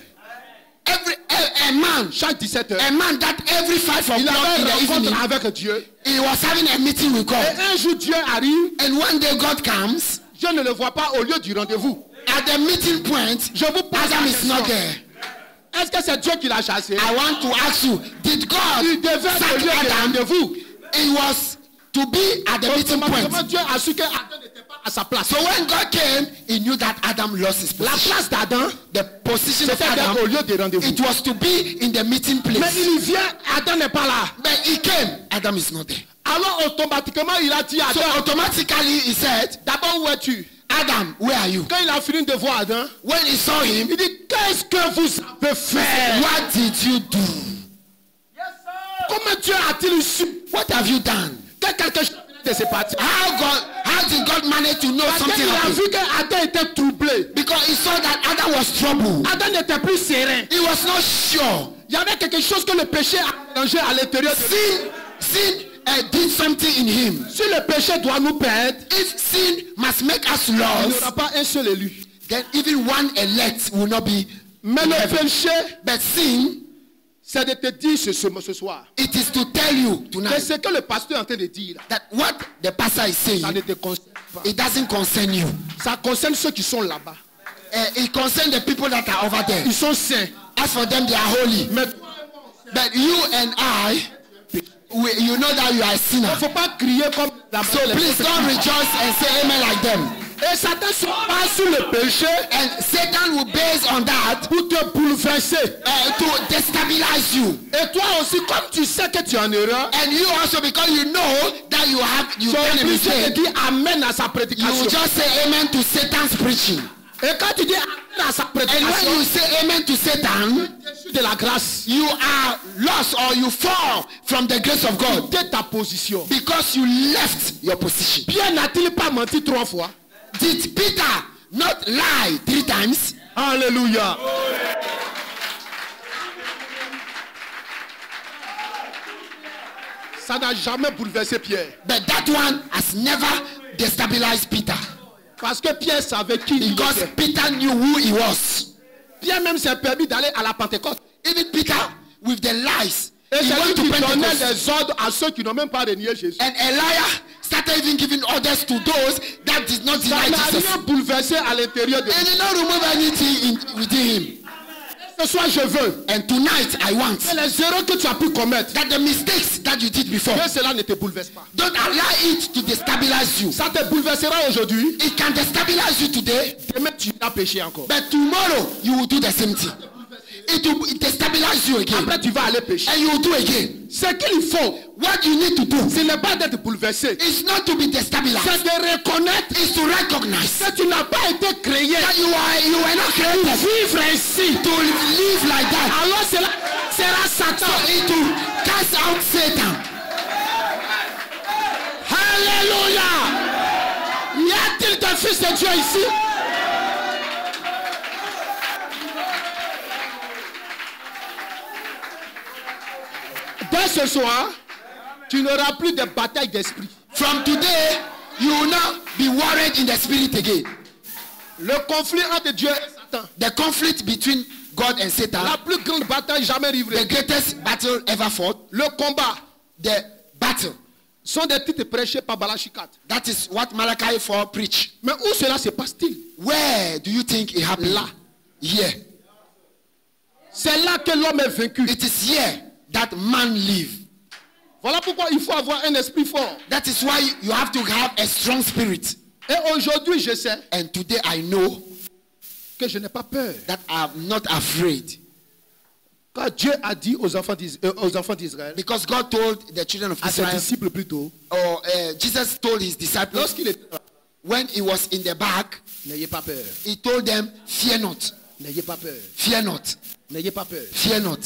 A man, Chaque 17 heures. a man that every 5 o'clock Il avait in une the evening, rencontre avec Dieu. he was having a meeting with God. Et un jour, Dieu arrive. And one day God comes, Dieu ne le voit pas au lieu du rendez-vous. at the meeting point, Je vous pose Adam la is not question. there. Est-ce que c'est Dieu qui l'a chassé? I want to ask you, did God Il devait être au sack lieu du Adam? rendez-vous. It was to be at the meeting Automatiquement, point. Dieu a su que Adam n'était pas à sa place. So when God came, he knew that Adam lost his La position. place d'Adam, The position of c'était Adam, d'être au lieu des rendez-vous. it was to be in the meeting Mais place. il vient, Adam n'est pas là. But he came, Adam is not there. Alors automatiquement, il a dit à So Adam, automatically he said, d'abord où es-tu? Adam, where are you? Quand il a fini de voir Adam, When he saw him, il dit, qu'est-ce que vous avez fait? what did you do? Comment Dieu a-t-il su What have you done? que quelque chose de se passer? How did God manage to know Parce something qu'il a happened? vu que Adam était troublé. Because he saw that Adam was troubled. Adam n'était plus serein. He was not sure. Il y avait quelque chose que le péché a mélangé à l'intérieur de lui. Sin did something in him. Si le péché doit nous perdre, If sin must make us il n'y lost, aura pas un seul élu. then even one elect will not be. Mais in le heaven. péché, But sin, C'est de te dire ce soir. It is to tell you Que tonight ce que le pasteur est en train de dire là, that what the pastor is saying, ça ne te concerne pas. it doesn't concern you. Ça concerne ceux qui sont là-bas. It concerns the people that are over there. Ils sont saints. As for them, they are holy. Mais But you and I, you know that you are a sinner. il ne faut pas crier comme la So please don't rejoice and say amen like them. Et Satan se base sur le péché And Satan will base on that pour te bouleverser. to destabilize you. Et toi aussi, comme tu sais que tu es en erreur, And you also, because you know that you tu made a es obligé de mistake, dire amen à sa you prédication. will just say amen to Satan's preaching. Et quand tu dis amen à sa And when prédication, you say amen to Satan, de la grâce, you are lost or you fall from the grace of God de ta position. because you left your position. Pierre n'a-t-il pas menti 3 fois? Did Peter not lie 3 times? Alléluia. Ça n'a jamais bouleversé Pierre. But that one has never destabilized Peter Parce que Pierre savait qui il because était. Peter knew who he was. Pierre même s'est permis d'aller à la Pentecôte. Even Peter, with the lies, Et he c'est lui went to qui donnait Pentecost. des ordres à ceux qui n'ont même pas renié Jésus. And Elijah started even giving orders to those that did not Ça deny n'a Jesus. rien bouleversé à l'intérieur de And lui. did not remove anything within him. Ce soir, je veux And tonight, I want que les erreurs que tu as pu commettre, that the mistakes that you did before, que cela ne te bouleverse pas. don't allow it to destabilize you. Ça te bouleversera aujourd'hui. It can destabilize you today, Demain, tu vas pécher encore. but tomorrow you will do the same thing. It will destabilize you again, Après, tu vas aller pécher. and you will do again. Ce qu'il faut, What you need to do ce n'est pas d'être bouleversé. is not to be destabilized. C'est de reconnaître It's to recognize que tu n'as pas été créé that you were not created vivre ainsi. to live like that. Alors cela sera So Satan. it will cast out Satan. Alléluia. Y a-t-il des fils de Dieu ici? Dès ce soir, tu n'auras plus de bataille d'esprit. From today, you will not be worried in the spirit again. Le conflit entre Dieu et Satan, The conflict between God and Satan, la plus grande bataille jamais the livrée, greatest battle ever fought, le combat, the battle. sont des titres prêchés par Balachikat. That is what Malachi 4 preach. Mais où cela se passe-t-il? Where do you think it happened? Là. Here. C'est là que l'homme est vaincu. It is here that man live. Voilà pourquoi il faut avoir un esprit fort. That is why you have to have a strong spirit. Et aujourd'hui, je sais And today I know que je n'ai pas peur. that I'm not afraid. Quand Dieu a dit aux enfants d'Israël, Because God told the children of à ses Israel, disciples plutôt, or Jesus told his disciples, lorsqu'il était là, when he was in the back, n'ayez pas peur, he told them, fear not, n'ayez pas peur, fear not, n'ayez pas peur. fear not.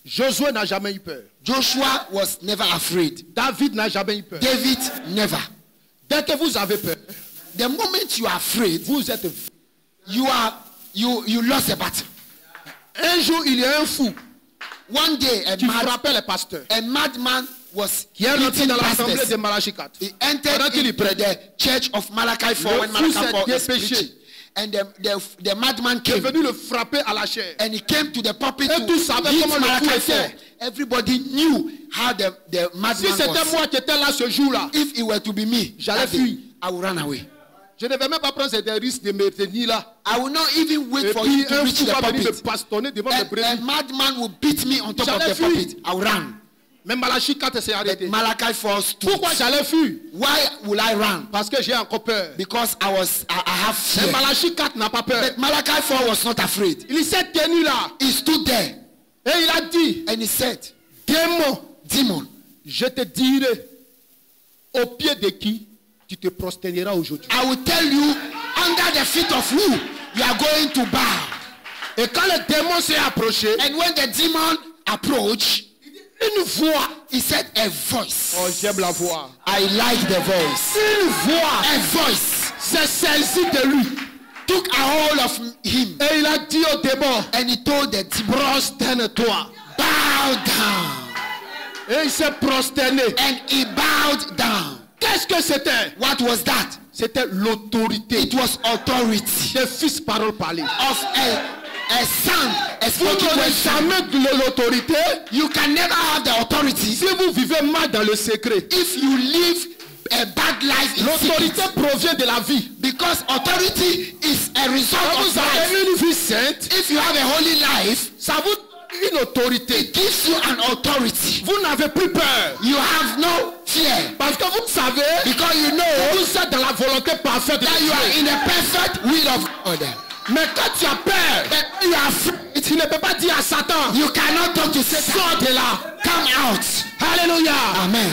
Josué n'a jamais eu peur. Joshua was never afraid. David n'a jamais eu peur. David never. Dès que vous avez peur, The moment you are afraid, vous êtes... you lost the battle. Un jour, il y a un fou One day, qui frappait les pasteurs. a madman was Qui est rentré beating dans l'assemblée pastors. de Malachikat. He entered Pendant qu'il y into prêchait. the church of Malachi 4 Le when fou Malachi s'est 4 was dépêché. preaching. And the madman Il est came venu le frapper à la chair. and he came to the pulpit Et to tous savaient hit comment le fou Malachi était. 4. Everybody knew how the Si madman c'était was. moi qui étais là ce jour-là, If it were to be me, J'allais that day, fuir. I would run away. je ne vais même pas prendre des risques de me tenir là. I will not even wait Et for puis you to un reach fou the va venir me pulpit. bastonner devant mes A brebis. madman will beat me on top of J'allais the fuir. pulpit. I will run. Mais Malachikat s'est arrêté. Malachi 4 stood. Pourquoi j'allais fuir? Why will I run? Parce que j'ai encore peur. Because I have Mais fear. Malachikat n'a pas peur. But Malachi 4 was not afraid. Il s'est tenu là. He stood there Et il a dit, and he said, démon, demon, je te dirai au pied de qui tu te prosterneras aujourd'hui. I will tell you under the feet of who you are going to bow. Et quand le démon s'est approché, And when the demon approached, une voix, he said a voice. oh j'aime la voix, I like the voice. une voix A voice s'est saisie de lui. took a hold of him Et il a dit au démon, and he told the demon, prosterne-toi. bow down. Et il s'est prosterné. And he bowed down. Qu'est-ce que c'était? What was that? C'était l'autorité It was authority des fils parole parlée. of a sound, a Vous spoken n'aurez word. jamais de l'autorité You can never have the authority si vous vivez mal dans le secret. if you live a bad life in L'autorité secret. provient de la vie. Because authority is a result Quand of vous avez life. une vie sainte, If you have a holy life, ça vous donne une autorité. it gives you an authority. Vous n'avez plus peur. You have no fear. Parce que vous savez Because you know que vous êtes dans la volonté parfaite de that you are Dieu. in a perfect will of God. Mais quand tu as peur, But when you are afraid, tu ne peux pas dire à Satan, you cannot talk to Satan. sors de là. Come out. Alléluia. Amen.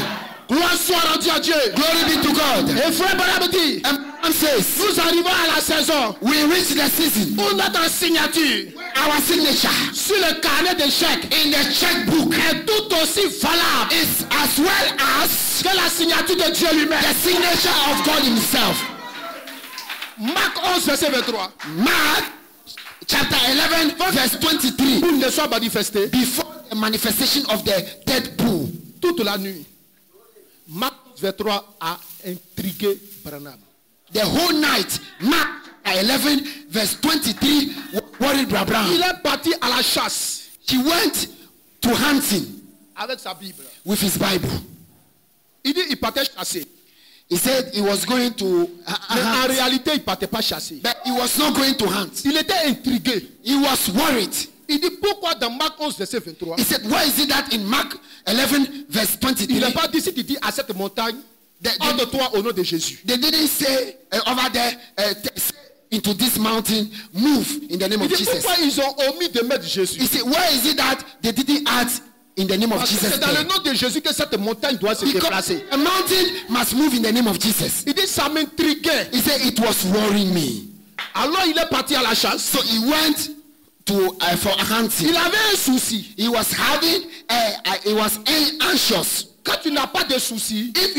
Gloire soit rendue à Dieu. Glory be to God. Et frère Branham dit, And Branham says, nous arrivons à la saison we reach the season. où notre signature Our signature sur le carnet de chèques in the checkbook est tout aussi valable is as well as que la signature de Dieu lui-même. the signature of God himself. Marc 11, verset 23. Mark chapter 11 verse 23. Pour ne soit manifesté Before the manifestation of the dead bull, toute la nuit. Marc 11, 23 a intrigué Branham. the whole night, Mark 11 verse 23 worried Il Abraham. est parti à la chasse He went to hunting avec sa Bible. with his Bible. Il dit il partait chasser. He said he was going to Mais en hunt, réalité, il ne partait pas chasser. but he was not going to hunt. Il était intrigué. He was worried. Il dit pourquoi dans Marc 11, verset 23, He said, why is it that in Mark 11 verse 23, il n'a pas dit si tu dis à cette montagne, hors de toi au nom de Jésus. they didn't say over there, say into this mountain, move in the name Il of dit Jesus. pourquoi ils ont omis de mettre Jésus. He said, why is it that they didn't add in the name of Parce que Jesus? c'est dans le there? nom de Jésus que cette montagne doit se Because déplacer. a mountain must move in the name of Jesus. Il dit ça m'intriguait. He said, it was worrying me. Alors il est parti à la chasse. So he went to for hunting. Il avait un souci. He was having, he was anxious. Quand tu n'as pas de souci, If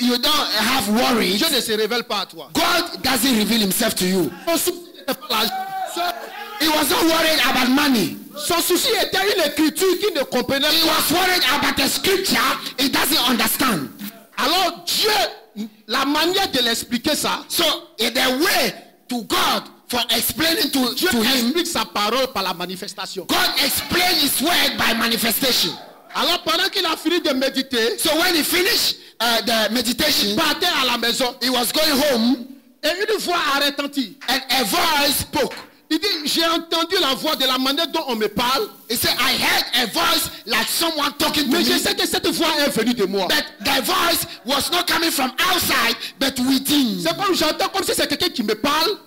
you don't have worries, Dieu ne se révèle pas à toi. God doesn't reveal himself to you. Son souci n'était pas l'argent. He was not worried about money. Son souci était une écriture qu'il ne comprenait He pas. was worried about the scripture he doesn't understand. Alors Dieu, la manière de l'expliquer ça, So in the way to God for explaining Dieu to him, explique sa parole par la manifestation. God explained his word by manifestation. Alors pendant qu'il a fini de méditer, So when he finished the meditation, il partait à la maison he was going home et une voix a retenti. and a voice spoke. Il dit, j'ai entendu la voix de la manière dont on me parle, He said, I heard a voice like someone talking to mais je me. sais que cette voix est venue de moi. But the voice was not coming from outside, but within. C'est comme j'entends comme si c'est quelqu'un qui me parle,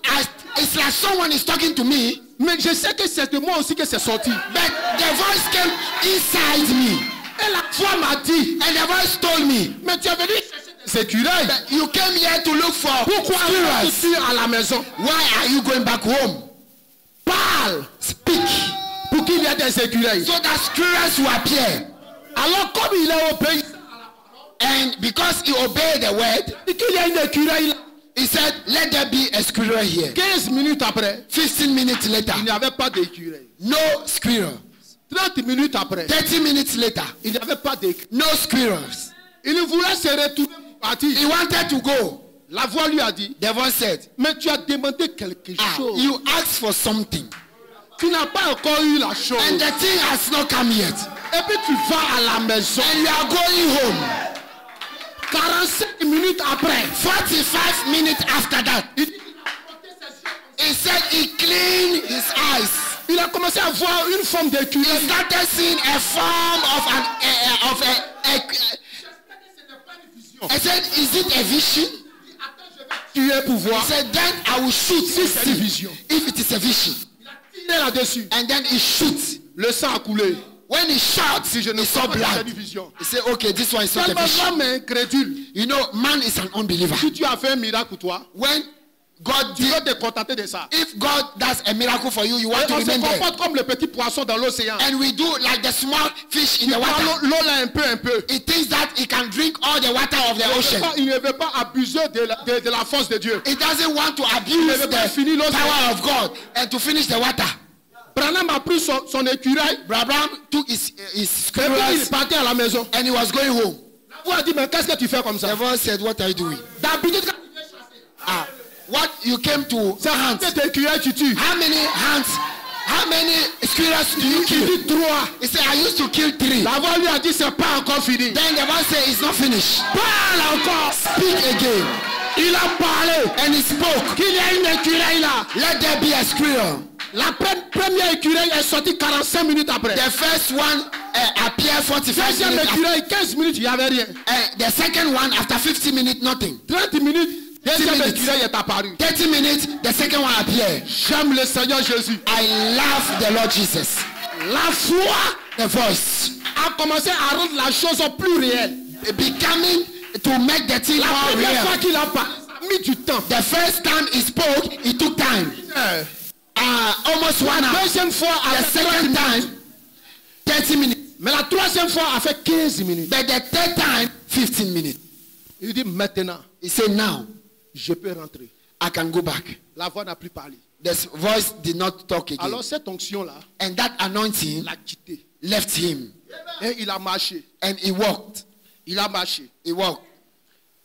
It's like someone is talking to me, mais je sais que c'est de moi aussi que c'est sorti. but the voice came inside me. Et la voix m'a dit, And the voice told me, mais tu es venu chercher des écureuils. that you came here to look for Pourquoi squirrels. es-tu à la maison? Why are you going back home? Parle Speak, pour qu'il y ait des écureuils. so that squirrels will appear. Alors comme il est obéi, And because he obeyed the word, il dit qu'il y a une écureuil là. he said, let there be a squirrel here. 15 minutes après, 15 minutes later, il n'y avait pas d'écureuil. no squirrel. 30 minutes après, 30 minutes later, il n'y avait pas d'écureuil. no squirrels. Il voulait se retourner pour partir. He wanted to go. La voix lui a dit, The voice said, mais tu as demandé quelque chose. you asked for something. Tu n'as pas encore eu la chose. And the thing has not come yet. Et puis tu vas à la maison. And you are going home. 45 minutes après, 45 minutes after that, he said he cleaned his eyes. il a commencé à voir une forme He d'écureuil. started seeing a form of I said, is it a vision? Tu es pour He voir. said, then I will shoot Si c'est une vision. if it is a vision. Il est là-dessus. And then he shoots. Le sang a coulé. When he shot, Si je ne he saw sais pas que c'est blood. une vision. He said, okay, this one is not a Tellement vision. l'homme est incrédule. You know, man is an unbeliever. Si tu as fait un miracle pour toi, When God tu did, veux te contenter de ça. if God does a miracle for you, you want Et to on se remain there. comporte comme le petit poisson dans l'océan. And we do like the small fish in Tu the prends water. l'eau là un peu. He thinks that he can drink all the water of the ocean. Il ne veut pas abuser de la force de Dieu. He doesn't want to abuse veut pas the finir l'océan. power of God and to finish the water. Branham a pris son écureuil. Abraham took his Et puis il squirrels partait à la maison. and he was going home. Vous a dit, mais qu'est-ce que tu fais comme The ça? voice said, what are you doing? D'habitude, quand tu viens chasser, What you came to c'est hunt? cet écureuil tu tues. How many How many squirrels do you kill? Il dit 3. He said, I used to kill 3. La voix lui a dit, c'est pas encore fini. Then the one said, it's not finished. Parle encore. Speak again. Il a parlé. And he spoke. Qu'il y a une écureuil là. Let there be a squirrel. La première écureuil est sortie 45 minutes après. The first one appeared 45 Deuxième minutes. écureuil, 15 minutes, il n'y avait rien. The second one, after 50 minutes, nothing. 30 minutes, deuxième minutes. écureuil est apparu. 30 minutes, the second one appeared. J'aime le Seigneur Jésus. I love the Lord Jesus. La foi The voice a commencé à rendre la chose plus réelle. becoming to make the thing La more première fois real. qu'il a parlé, ça a mis du temps. The first time he spoke, it took time. Almost 1 hour. Deuxième fois, The avec 30 second minutes. time, 30 minutes. Mais la troisième fois, a fait 15 minutes. But the third time, 15 minutes. Il dit maintenant, He said, now je peux rentrer. I can go back. La voix n'a plus parlé. The voice did not talk again. Alors cette onction-là And that anointing l'a quitté. left him. Et il a marché. And he walked. Il a marché. He walked.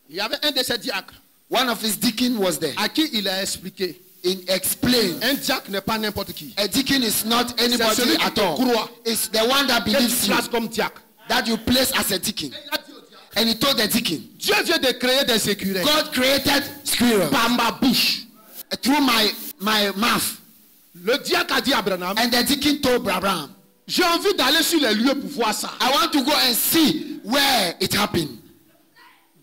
Il y avait un de ses diacres One of his deacons was there. à qui il a expliqué. He explained. Un diacre n'est pas n'importe qui. A deacon is not C'est anybody celui qui at te all. croit. It's the one that Que believes tu you, places comme diacre. that you place as a deacon. And he told the deacon, Dieu vient de créer des écureuils God created squirrel par ma bouche. through my mouth. Le diacre a dit à Branham, And the deacon told Abraham, j'ai envie d'aller sur les lieux pour voir ça. I want to go and see where it happened.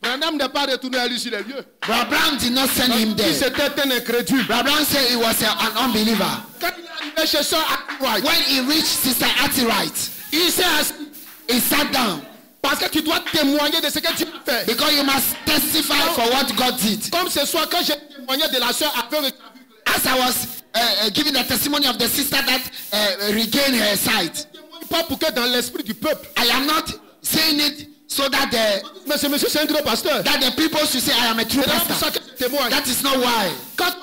Branham n'est pas retourné à lui sur les lieux. Abraham did not send him Il there. c'était un incrédule. Abraham said he was an unbeliever. Quand il est arrivé chez Sœur Akiwai, When he reached Sister Attirite, il s'est assis. he sat down Parce que tu dois témoigner de ce que tu as fait. because you must testify for what God did. Comme ce soir, quand j'ai témoigné de la sœur aveugle, As I was giving the testimony of the sister that regained her sight, pas pour que dans l'esprit du peuple. I am not saying it so that Mais c'est monsieur, c'est un gros pasteur. the people should say I am a true C'est là pour ça pastor. que je témoigne. That is not why. Quand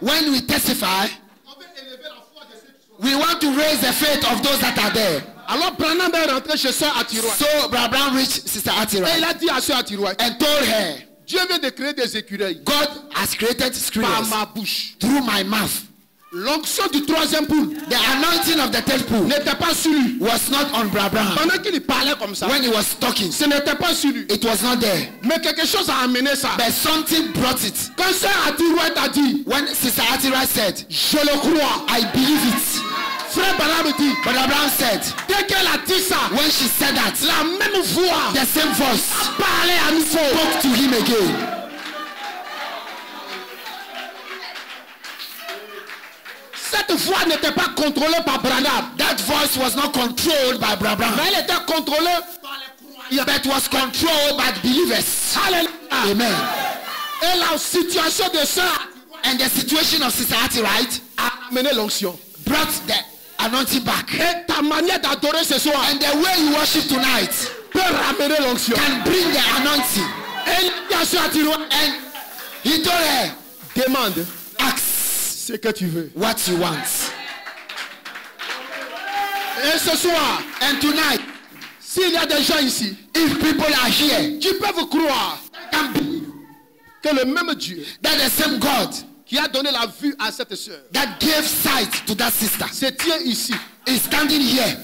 When we testify, on veut élever la foi de ceux qui sont. we want to raise the faith of those that are there. Alors Branham est rentré chez Sœur Akiwai. So Abraham reached Sister Et il Attirite a dit à Sœur Akiwai, and told her, Dieu vient de créer des écureuils God has created par squirrels ma bouche. through my mouth. L'onction du troisième poule The anointing of the third pool n'était pas sur lui. was not on Abraham. Pendant qu'il parlait comme ça, When he was talking, ce n'était pas sur lui. it was not there. Mais quelque chose a amené ça. But something brought it. Quand Sœur Akiwai t'a dit, When Sister Attirite said, je le crois. I believe it. Frère Branham dit, But Abraham said, dès qu'elle a dit ça, when she said that, la même voix the same voice parlait à nouveau. spoke to him again. Cette voix n'était pas contrôlée par Branham. That voice was not controlled by Abraham, Mais elle était contrôlée par les croyants. but was controlled by the believers. Alléluia. Amen. Et la situation de Sœur And the situation of Sister Attirite a amené l'onction. brought the anointing back. Et ta manière d'adorer ce soir And the way you worship tonight peut ramener l'onction. can bring the anointing. Et il dit à Sœur Akiwai, And he told her, demande ask ce que tu veux. what you want. Et ce soir, And tonight, s'il y a des gens ici if people are here, qui peuvent croire can believe que le même Dieu that the same God qui a donné la vue à cette sœur that gave sight to that sister se tient ici. is standing here.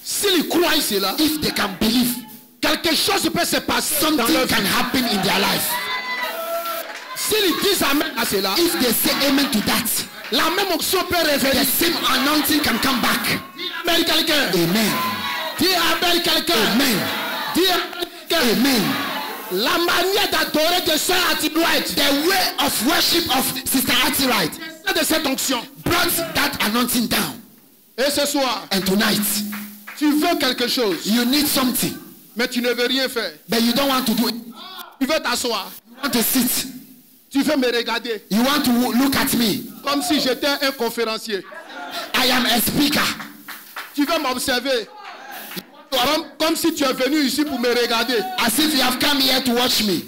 S'ils croient cela, If they can believe, quelque chose peut se passer dans something leur vie. can happen in their life. S'ils disent amen à cela, If they say amen to that, la même onction peut the revenir. same anointing can come back. Amen quelqu'un. Amen. Dis amen quelqu'un. Amen. Dis amen quelqu'un. Amen. La manière d'adorer de Sœur Akiwai, The way of worship of Sister Attirite c'est de cette onction. brought that anointing down. Et ce soir, And tonight, tu veux quelque chose, you need something, mais tu ne veux rien faire. but you don't want to do it. Tu veux t'asseoir. You want to sit. Tu veux me regarder You want to look at me. comme si j'étais un conférencier. I am a speaker. Tu veux m'observer comme si tu es venu ici pour me regarder. As if you have come here to watch me.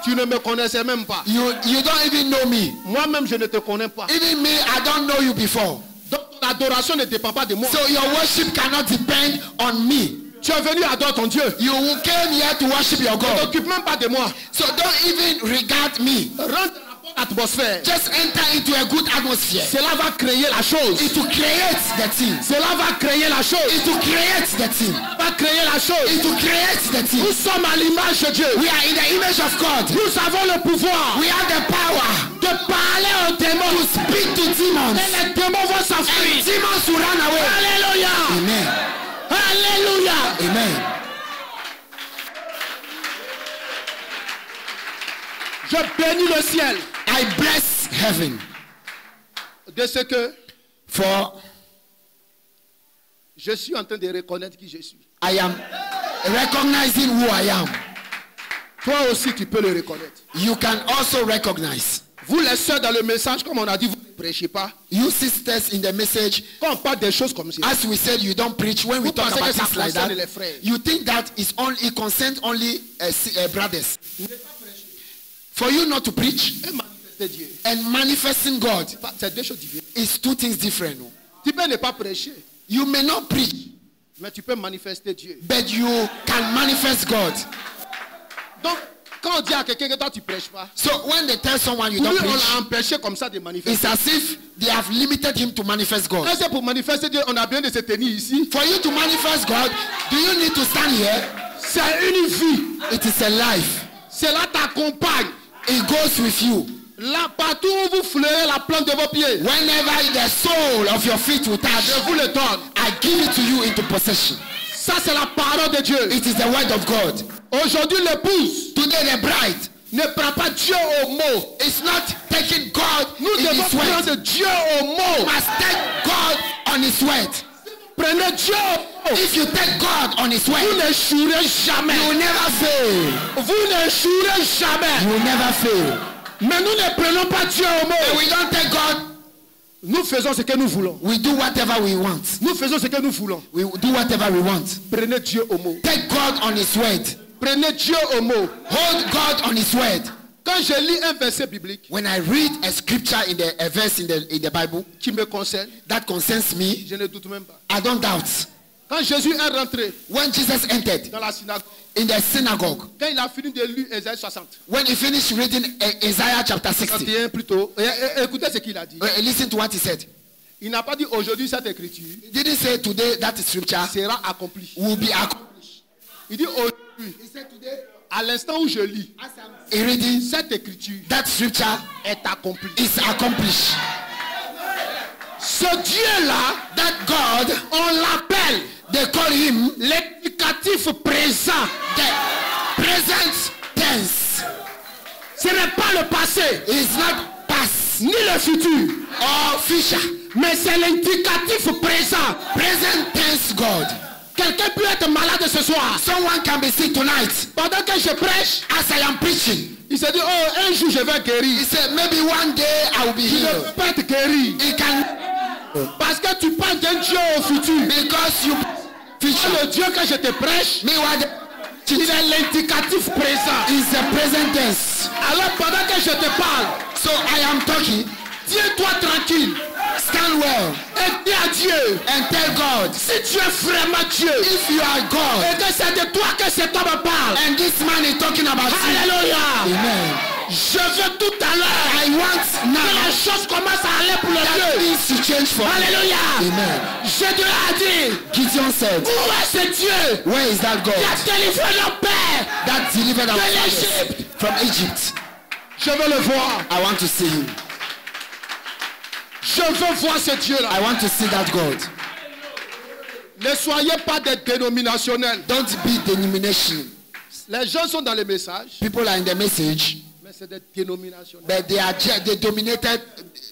Tu ne me connaissais même pas. You don't even know me. Moi-même, je ne te connais pas. Even me, I don't know you before. Donc, ton adoration ne dépend pas de moi. So your worship cannot depend on me. Tu es venu adorer ton Dieu. You came here to worship your Ne God. t'occupe même pas de moi. So don't even regard me. Rentre d'abord à l'atmosphère. Just enter into a good atmosphere. Cela va créer la chose. It will create the thing. Cela va créer la chose. It will create the thing. Va créer la chose. It will create the thing. Nous sommes à l'image de Dieu. We are in the image of God. Nous avons le pouvoir We have the power de parler aux démons. to speak to demons. Et les démons vont And s'enfuir. demons will run away. Alléluia. Amen. Alléluia. Amen. Je bénis le ciel I bless heaven de ce que for je suis en train de reconnaître qui je suis. I am recognizing who I am. Toi aussi, tu peux le reconnaître. You can also recognize. Vous les sœurs dans le message, comme on a dit, vous ne prêchez pas. You sisters in the message, Quand on parle des choses comme ça, as we said, you don't preach. When we Vous talk pensez about que ça things like concerne that, les frères. you think that it concerns only brothers. For you not to preach et manifester Dieu. and manifesting God C'est deux choses différentes. is two things different. Tu peux ne pas prêcher, You may not preach, mais tu peux manifester Dieu. but you can manifest God. Donc, quand on dit à quelqu'un que toi tu ne prêches pas, So when they tell someone you pour don't lui, on preach, l'a empêché comme ça de manifester. it's as if they have limited him to manifest God. Quand c'est pour manifester Dieu, on a besoin de se tenir ici. For you to manifest God, do you need to stand here? C'est une vie. It is a life. Cela t'accompagne. It goes with you. Là, partout où vous fleurez la plante de vos pieds, Whenever the sole of your feet will touch, je vous le donne. I give it to you into possession. Ça, c'est la parole de Dieu. It is the word of God. Aujourd'hui, l'épouse Today the bride ne prend pas Dieu au mot. is not taking God Nous in devons his word. prendre Dieu au mot. Must take God on his word. Prenez Dieu au mot. If you take God on his Vous word, n'échouerez jamais. you will never fail. Vous n'échouerez jamais. You will never fail. Mais nous ne prenons pas Dieu au If mot. we don't take God, Nous faisons ce que nous voulons. we do whatever we want. Nous faisons ce que nous voulons. We do whatever we want. Prenez Dieu au mot. Take God on his word. Prenez Dieu au mot. Hold God on his word. Quand je lis un verset biblique When I read a scripture a verse in the Bible qui me concerne, that concerns me, je ne doute même pas. I don't doubt. Quand Jésus est rentré When Jesus entered dans la synagogue, in the synagogue, quand il a fini de lire Ésaïe 60, when he finished reading Isaiah chapter 60, 61 plutôt, écoutez ce qu'il a dit. listen to what he said. Il n'a pas dit aujourd'hui cette écriture He didn't say today that scripture sera accomplie. will be accomplished. Il dit aujourd'hui, He said today, à l'instant où je lis, as I'm reading, cette écriture that scripture est accomplie. is accomplished. Ce Dieu-là, That God, on l'appelle they call him l'indicatif présent. the present tense. Ce n'est pas le passé, It's not past ni le futur, or future. mais c'est l'indicatif présent. Present tense God. Quelqu'un peut être malade ce soir. Someone can be sick tonight. Pendant que je prêche, As I am preaching, il se dit, oh, un jour je vais he guérir. said maybe one day I will be Tu ne healed. peux pas être guéri. He can, Parce que tu parles d'un Dieu au futur. because you Le future. Dieu que je te prêche, Meanwhile, il est l'indicatif présent. is the present tense. Alors pendant que je te parle, So I am talking. tiens-toi tranquille Stand well et dis à Dieu, and tell God, si tu es vraiment Dieu, if you are God et que c'est de toi que cet homme parle. and this man is talking about you. Alléluia. Amen. Je veux tout à l'heure I want que now la chose commence à aller pour le that Dieu. things to change for me. Alléluia. Amen. Je te l'ai dit, Gideon said, où est ce Dieu where is that qui a God délivré nos pères that delivered our de fathers l'Égypte? from Egypt? Je veux le voir. I want to see him. Je veux voir ce Dieu-là. I want to see that God. Ne soyez pas des dénominationnels. Don't be denomination. Les gens sont dans les messages, People are in the message, mais c'est des dénominationnels. but they dominated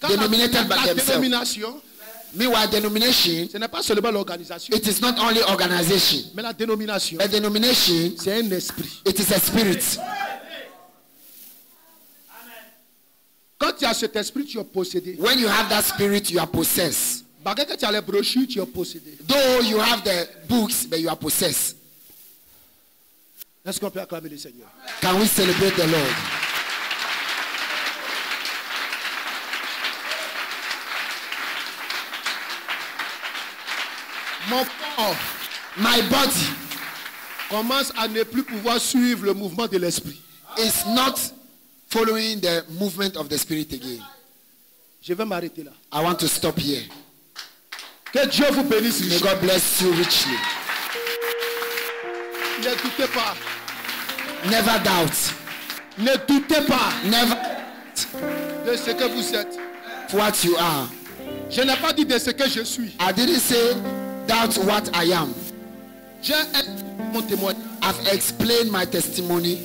Quand by la themselves. dénomination, Meanwhile, denomination, ce n'est pas seulement l'organisation, it is not only organization. mais la dénomination, A denomination, c'est un esprit. it is a spirit. Quand tu as cet esprit, tu es possédé. When you have that spirit, you are possessed. Malgré que tu as les brochures, tu es possédé. Though you have the books, but you are possessed. Est-ce qu'on peut acclamer le Seigneur? Can we celebrate the Lord? Mon corps My body commence à ne plus pouvoir suivre le mouvement de l'esprit. is not following the movement of the Spirit again. Je vais m'arrêter là. I want to stop here. Que Dieu vous bénisse. May God bless you richly. Ne doutez pas. Never doubt. Ne doutez pas Never de ce que vous êtes. what you are. Je n'ai pas dit de ce que je suis. I didn't say doubt what I am. J'ai mon témoignage. I've explained my testimony,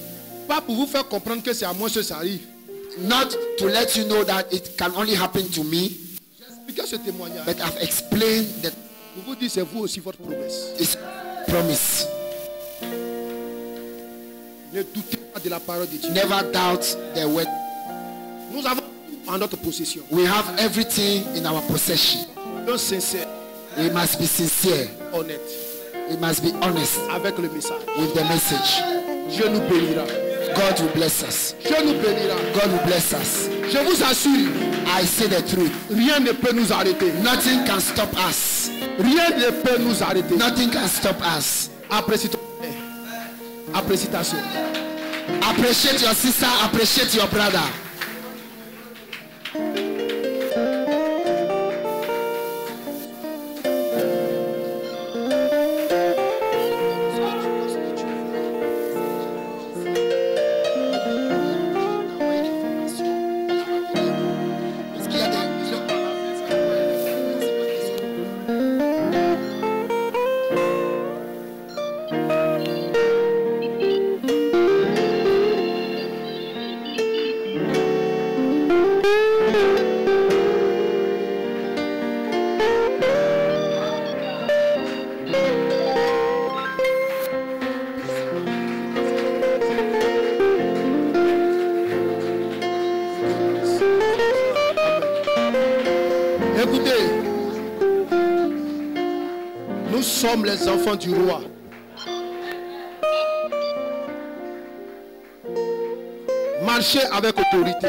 Pas pour vous faire comprendre que c'est à moi que ça arrive. not to let you know that it can only happen to me, J'ai expliqué ce témoignage. but I've explained that Pour vous dire, c'est vous aussi votre promesse. it's promise. Ne doutez pas de la parole de Dieu. Never doubt the word. Nous avons tout en notre possession. We have everything in our possession. Soyons sincères, We must be sincere. honnêtes We must be honest avec le message. with the message. Dieu nous bénira. God will bless us. Dieu nous bénira. God will bless us. Je vous assure, I say the truth. rien ne peut nous arrêter. Nothing can stop us. Rien ne peut nous arrêter. Nothing can stop us. Apprécie ton frère. Apprécie ta soeur. Appreciate your sister. Appreciate your brother. Écoutez, nous sommes les enfants du roi. Marchez avec autorité.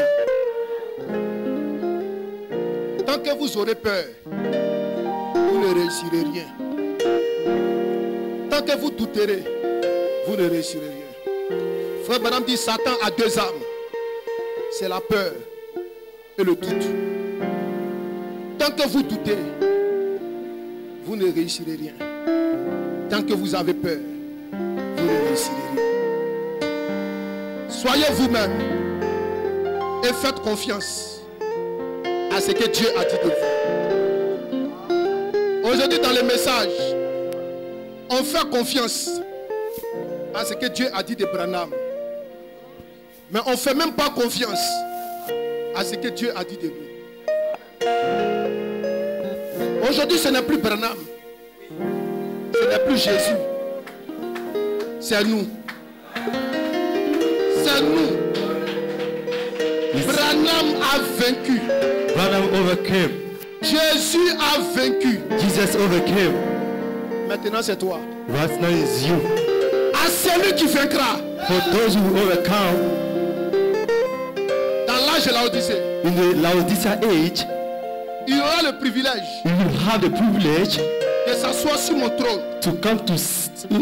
Tant que vous aurez peur, vous ne réussirez rien. Tant que vous douterez, vous ne réussirez rien. Frère Branham dit Satan a deux armes. C'est la peur et le doute. Tant que vous doutez, vous ne réussirez rien. Tant que vous avez peur, vous ne réussirez rien. Soyez vous-même et faites confiance à ce que Dieu a dit de vous. Aujourd'hui dans le message, on fait confiance à ce que Dieu a dit de Branham. Mais on ne fait même pas confiance à ce que Dieu a dit de nous. Aujourd'hui, ce n'est plus Branham. Ce n'est plus Jésus. C'est nous. C'est nous. Branham a vaincu. Branham overcame. Jésus a vaincu. Jesus overcame. Maintenant, c'est toi. Right now is you. À celui qui vaincra. For those who overcome Dans l'âge de la Odyssée, in the Laodicea age, il aura le privilège you will have the privilege de s'asseoir sur mon trône. to come to sit in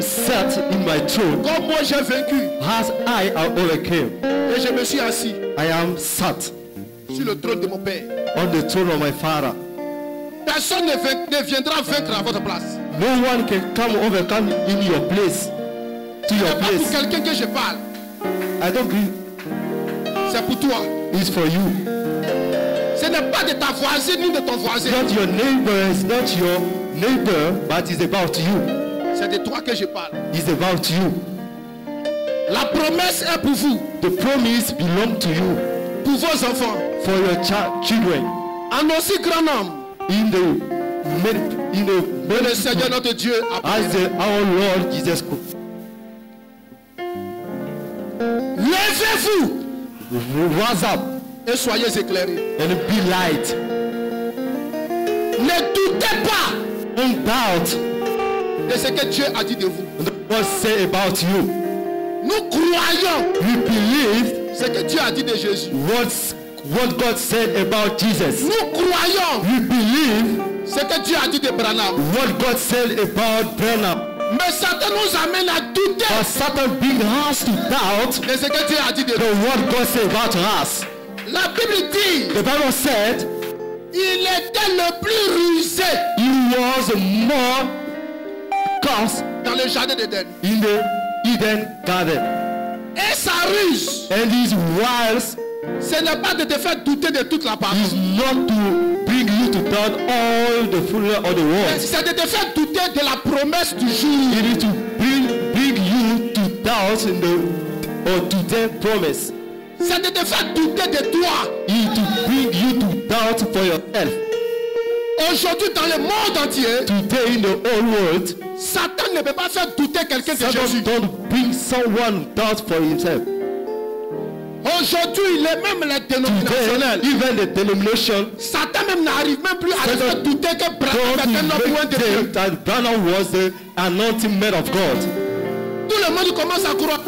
my throne. Comme moi j'ai vaincu As I have overcame, et je me suis assis I am sat sur le trône de mon Père. on the throne of my Father. Personne ne viendra vaincre à votre place. No one can come overcome in your place, to Ce your n'est pas pour place. quelqu'un que je parle. I don't believe C'est pour toi. it's for you. Ce n'est pas de ta voisine ni de ton voisin. Not your neighbor, it's not your neighbor, but it's about you. C'est de toi que je parle. It's about you. La promesse est pour vous, The promise belongs to you, pour vos enfants. for your children. En aussi grand nombre, In the que le Seigneur notre Dieu a as our Lord Jesus Christ. Levez-vous Rise up et soyez éclairés. and be light. Ne doutez pas Don't doubt de ce que Dieu a dit de vous. what say about you. Nous croyons We believe ce que Dieu a dit de Jésus. what God said about Jesus. Nous croyons We believe ce que Dieu a dit de Branham. what God said about Branham. Mais Satan nous amène à douter But Satan brings us to doubt de ce que Dieu a dit de the nous. word God said about us. La Bible dit, The Bible said il était le plus rusé he was more cast dans le jardin d'Éden. in the Eden garden. Et sa ruse, And his wiles ce n'est pas de te faire douter de toute la parole. is not to bring you to doubt all the fullness of the world. C'est de te faire douter de la promesse du jour. It is to bring you to doubt in the or to their promise. C'est de te faire douter de toi. It is to bring you to doubt for yourself. Aujourd'hui, dans le monde entier, Today in the whole world, Satan ne peut pas faire douter quelqu'un de Satan Jésus. don't bring someone doubt for himself. Aujourd'hui, il est même les Today, dénominationnels. even the denomination Satan même n'arrive même plus à te faire douter que Branham don't est un homme loin de make Dieu. them that Branham was the anointing man of God. Tout le monde commence à croire.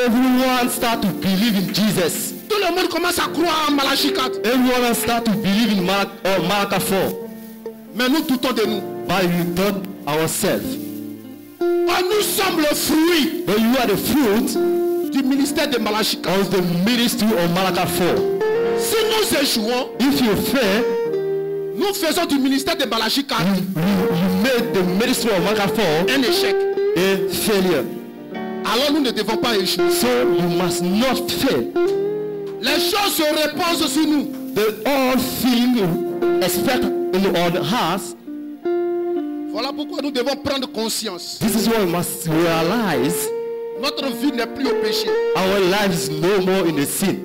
Everyone start to believe in Jesus. Tout le monde commence à croire en Malachie 4. Everyone start to believe in Malachi 4. Mais nous doutons de nous. But we doubt ourselves. Oh, nous sommes le fruit But you are the fruit du ministère de Malachie 4. of the ministry of Malachi 4. Si nous échouons, If you fail, nous faisons du ministère de Malachie 4 you made the ministry of Malachi 4 un échec. a failure. Alors nous ne devons pas échouer. So you must not fail. Les choses se reposent sur nous. The all thing expect on us. Voilà pourquoi nous devons prendre conscience. This is what we must realize. Notre vie n'est plus au péché. Our life is no more in the sin.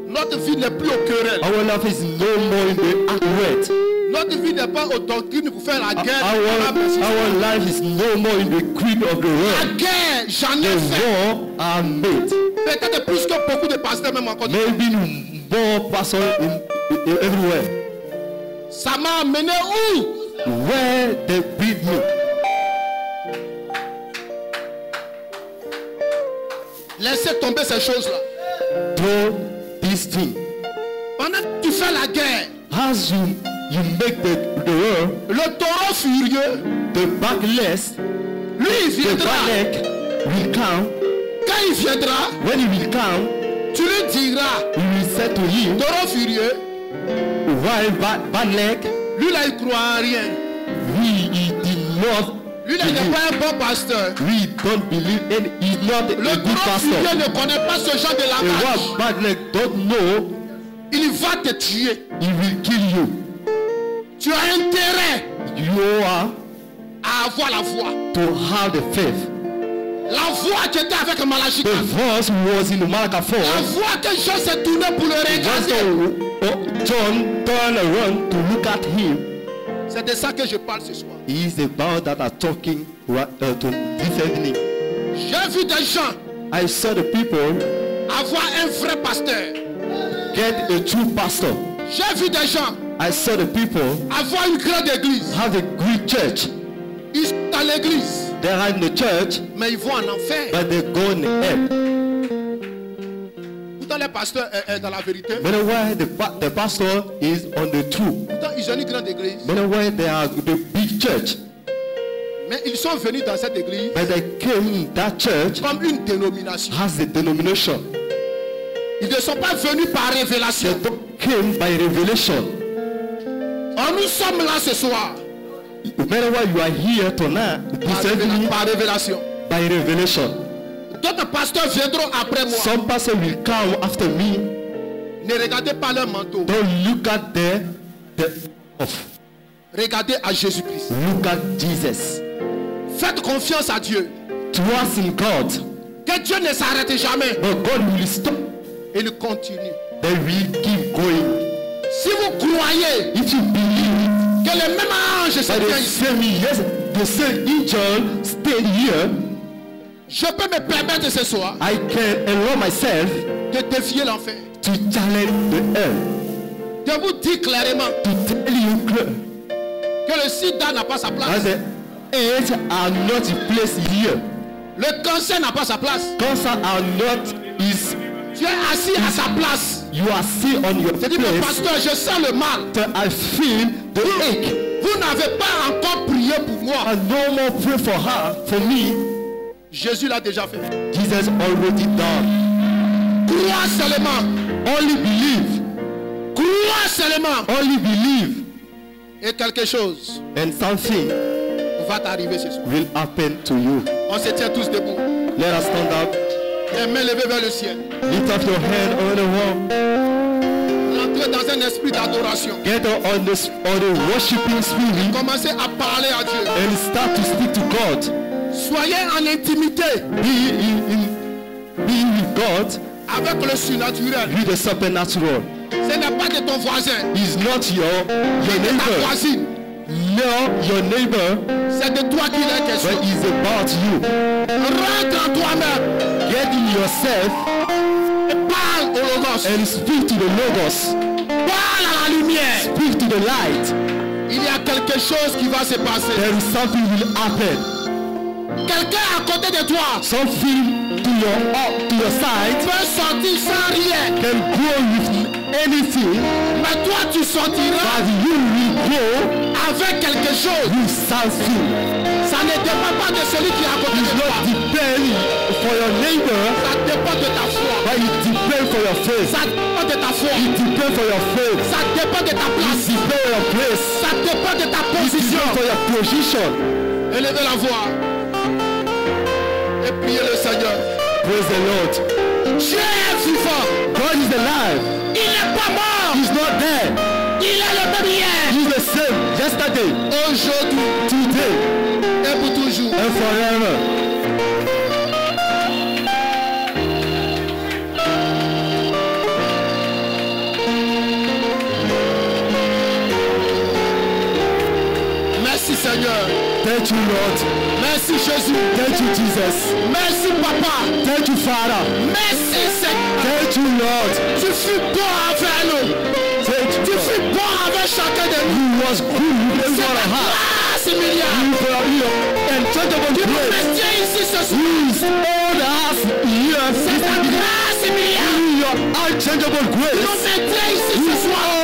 Notre vie n'est plus au querelle. Our life is no more in the act. Notre vie n'est pas aux doctrines pour faire la guerre. Our life is no more in the creed of the La world. guerre, j'en ai The fait. war are made. Peut-être plus que beaucoup de pasteurs même encore. Maybe more person in everywhere. Ça m'a amené où? Where they bring me. Laissez tomber ces choses-là. Through this thing. Pendant que tu fais la guerre, As you make the war, le taureau furieux, the backless, lui il the viendra. back will come. Quand il viendra, When he will come, tu lui diras, we will say to him, taureau furieux, why bad leg? lui là il croit en rien. He did not Lui là il n'est believe. pas un bon pasteur. We don't believe and he's not a Le good taureau furieux pastor. ne connaît pas ce genre de The langage. one bad leg don't know, Il va te tuer. he will kill you. Tu as intérêt You are à avoir la voix. to have the faith. La voix qui était avec Malachie The 4. voice was in Malachi 4. La voix que Jean s'est tourné pour le regarder. John turned around to look at him. C'est de ça que je parle ce soir. He is about that are talking to this evening. J'ai vu des gens I saw the people avoir un vrai pasteur. get a true pastor. J'ai vu des gens I saw the people avoir une grande église. have a great church. Ils sont dans l'église, They are in the church, mais ils vont en enfer. but they go in hell. Pourtant, les pasteurs est dans la vérité. Meanwhile, the pastor is on the truth. Pourtant, ils ont une grande église. Meanwhile, they are the big church. Mais ils sont venus dans cette église But they came in that church comme une dénomination. has a denomination. Ils ne sont pas venus par They révélation. don't came by revelation. Oh, nous sommes là ce soir Meanwhile, you are here tonight, this evening, par révélation. by revelation. D'autres pasteurs viendront après moi. Some pastor will come after me. Ne regardez pas leur manteau. Don't look at the off. Regardez à Jésus-Christ. Look at Jesus. Faites confiance à Dieu. Trust in God. Que Dieu ne s'arrête jamais. But God will stop. Il continue. They will keep going. Si vous croyez If you believe que le même ange se by tient the ici, same yes, the same angel stayed here, je peux me permettre ce soir I can allow myself de défier l'enfer. to challenge the earth, De vous dire clairement to tell you clear que le sida n'a pas sa that place. the AIDS are not placed here. Le cancer n'a pas sa place. Cancer are not is Tu es assis à sa place. you are still on your Je dis, mais place. pasteur, je sens le mal. So I feel the ache. Vous n'avez pas encore prié pour moi. And no more pray for her, for me. Jésus l'a déjà fait. Jesus already done. Crois seulement. Only believe. Crois seulement. Only believe. Et quelque chose And something va t'arriver ce soir. will happen to you. On se tient tous debout. Let us stand up. Les mains levées vers le ciel. Lift up your hand on the wall. Entrez dans un esprit d'adoration. Get on the worshiping spirit Commencez à parler à Dieu. and start to speak to God. Soyez en intimité Be with God avec le surnaturel. with the supernatural. Ce n'est pas de ton voisin, He's not your c'est de ta neighbor. voisine. No, your neighbor, C'est de toi qu'il est but question. it's about you. Rentre en toi-même Get in yourself et parle au Logos. and speak to the Logos. Parle à la lumière. Speak to the light. Il y a quelque chose qui va se passer. There is something will happen. Quelqu'un à côté de toi Something to your side peut sortir sans rien. can go with anything, Mais toi tu sortiras but you will go avec quelque chose. with something. Ça ne dépend pas de celui qui est à côté It's de not toi. depend for your neighbor, Ça dépend de ta foi. but it depends for your faith. Ça dépend de ta foi. It depends for your faith. Ça dépend de ta It place. depends for your place. Ça dépend de ta It position. depends for your position. Élevez la voix et priez le Seigneur. Praise the Lord. Dieu est vivant. God is alive. Il n'est pas mort. He's not dead. Il est le même hier, He's the same yesterday, aujourd'hui today, et pour toujours. and forever. Merci Seigneur. Thank you, Lord. Merci Jésus. Thank you, Jesus. Merci Papa. Thank you, Father. Merci Seigneur. Thank you, Lord. Tu fus bon avec nous. Thank Tu you, fus Lord. bon avec chacun de nous. He was good with C'est everyone ta I had. grâce, Emilia. You for your unchangeable Tu nous grace. maintiens ici ce soir. He's all us here. C'est ta grâce, Emilia. Your unchangeable Tu nous grace. maintiens ici ce soir.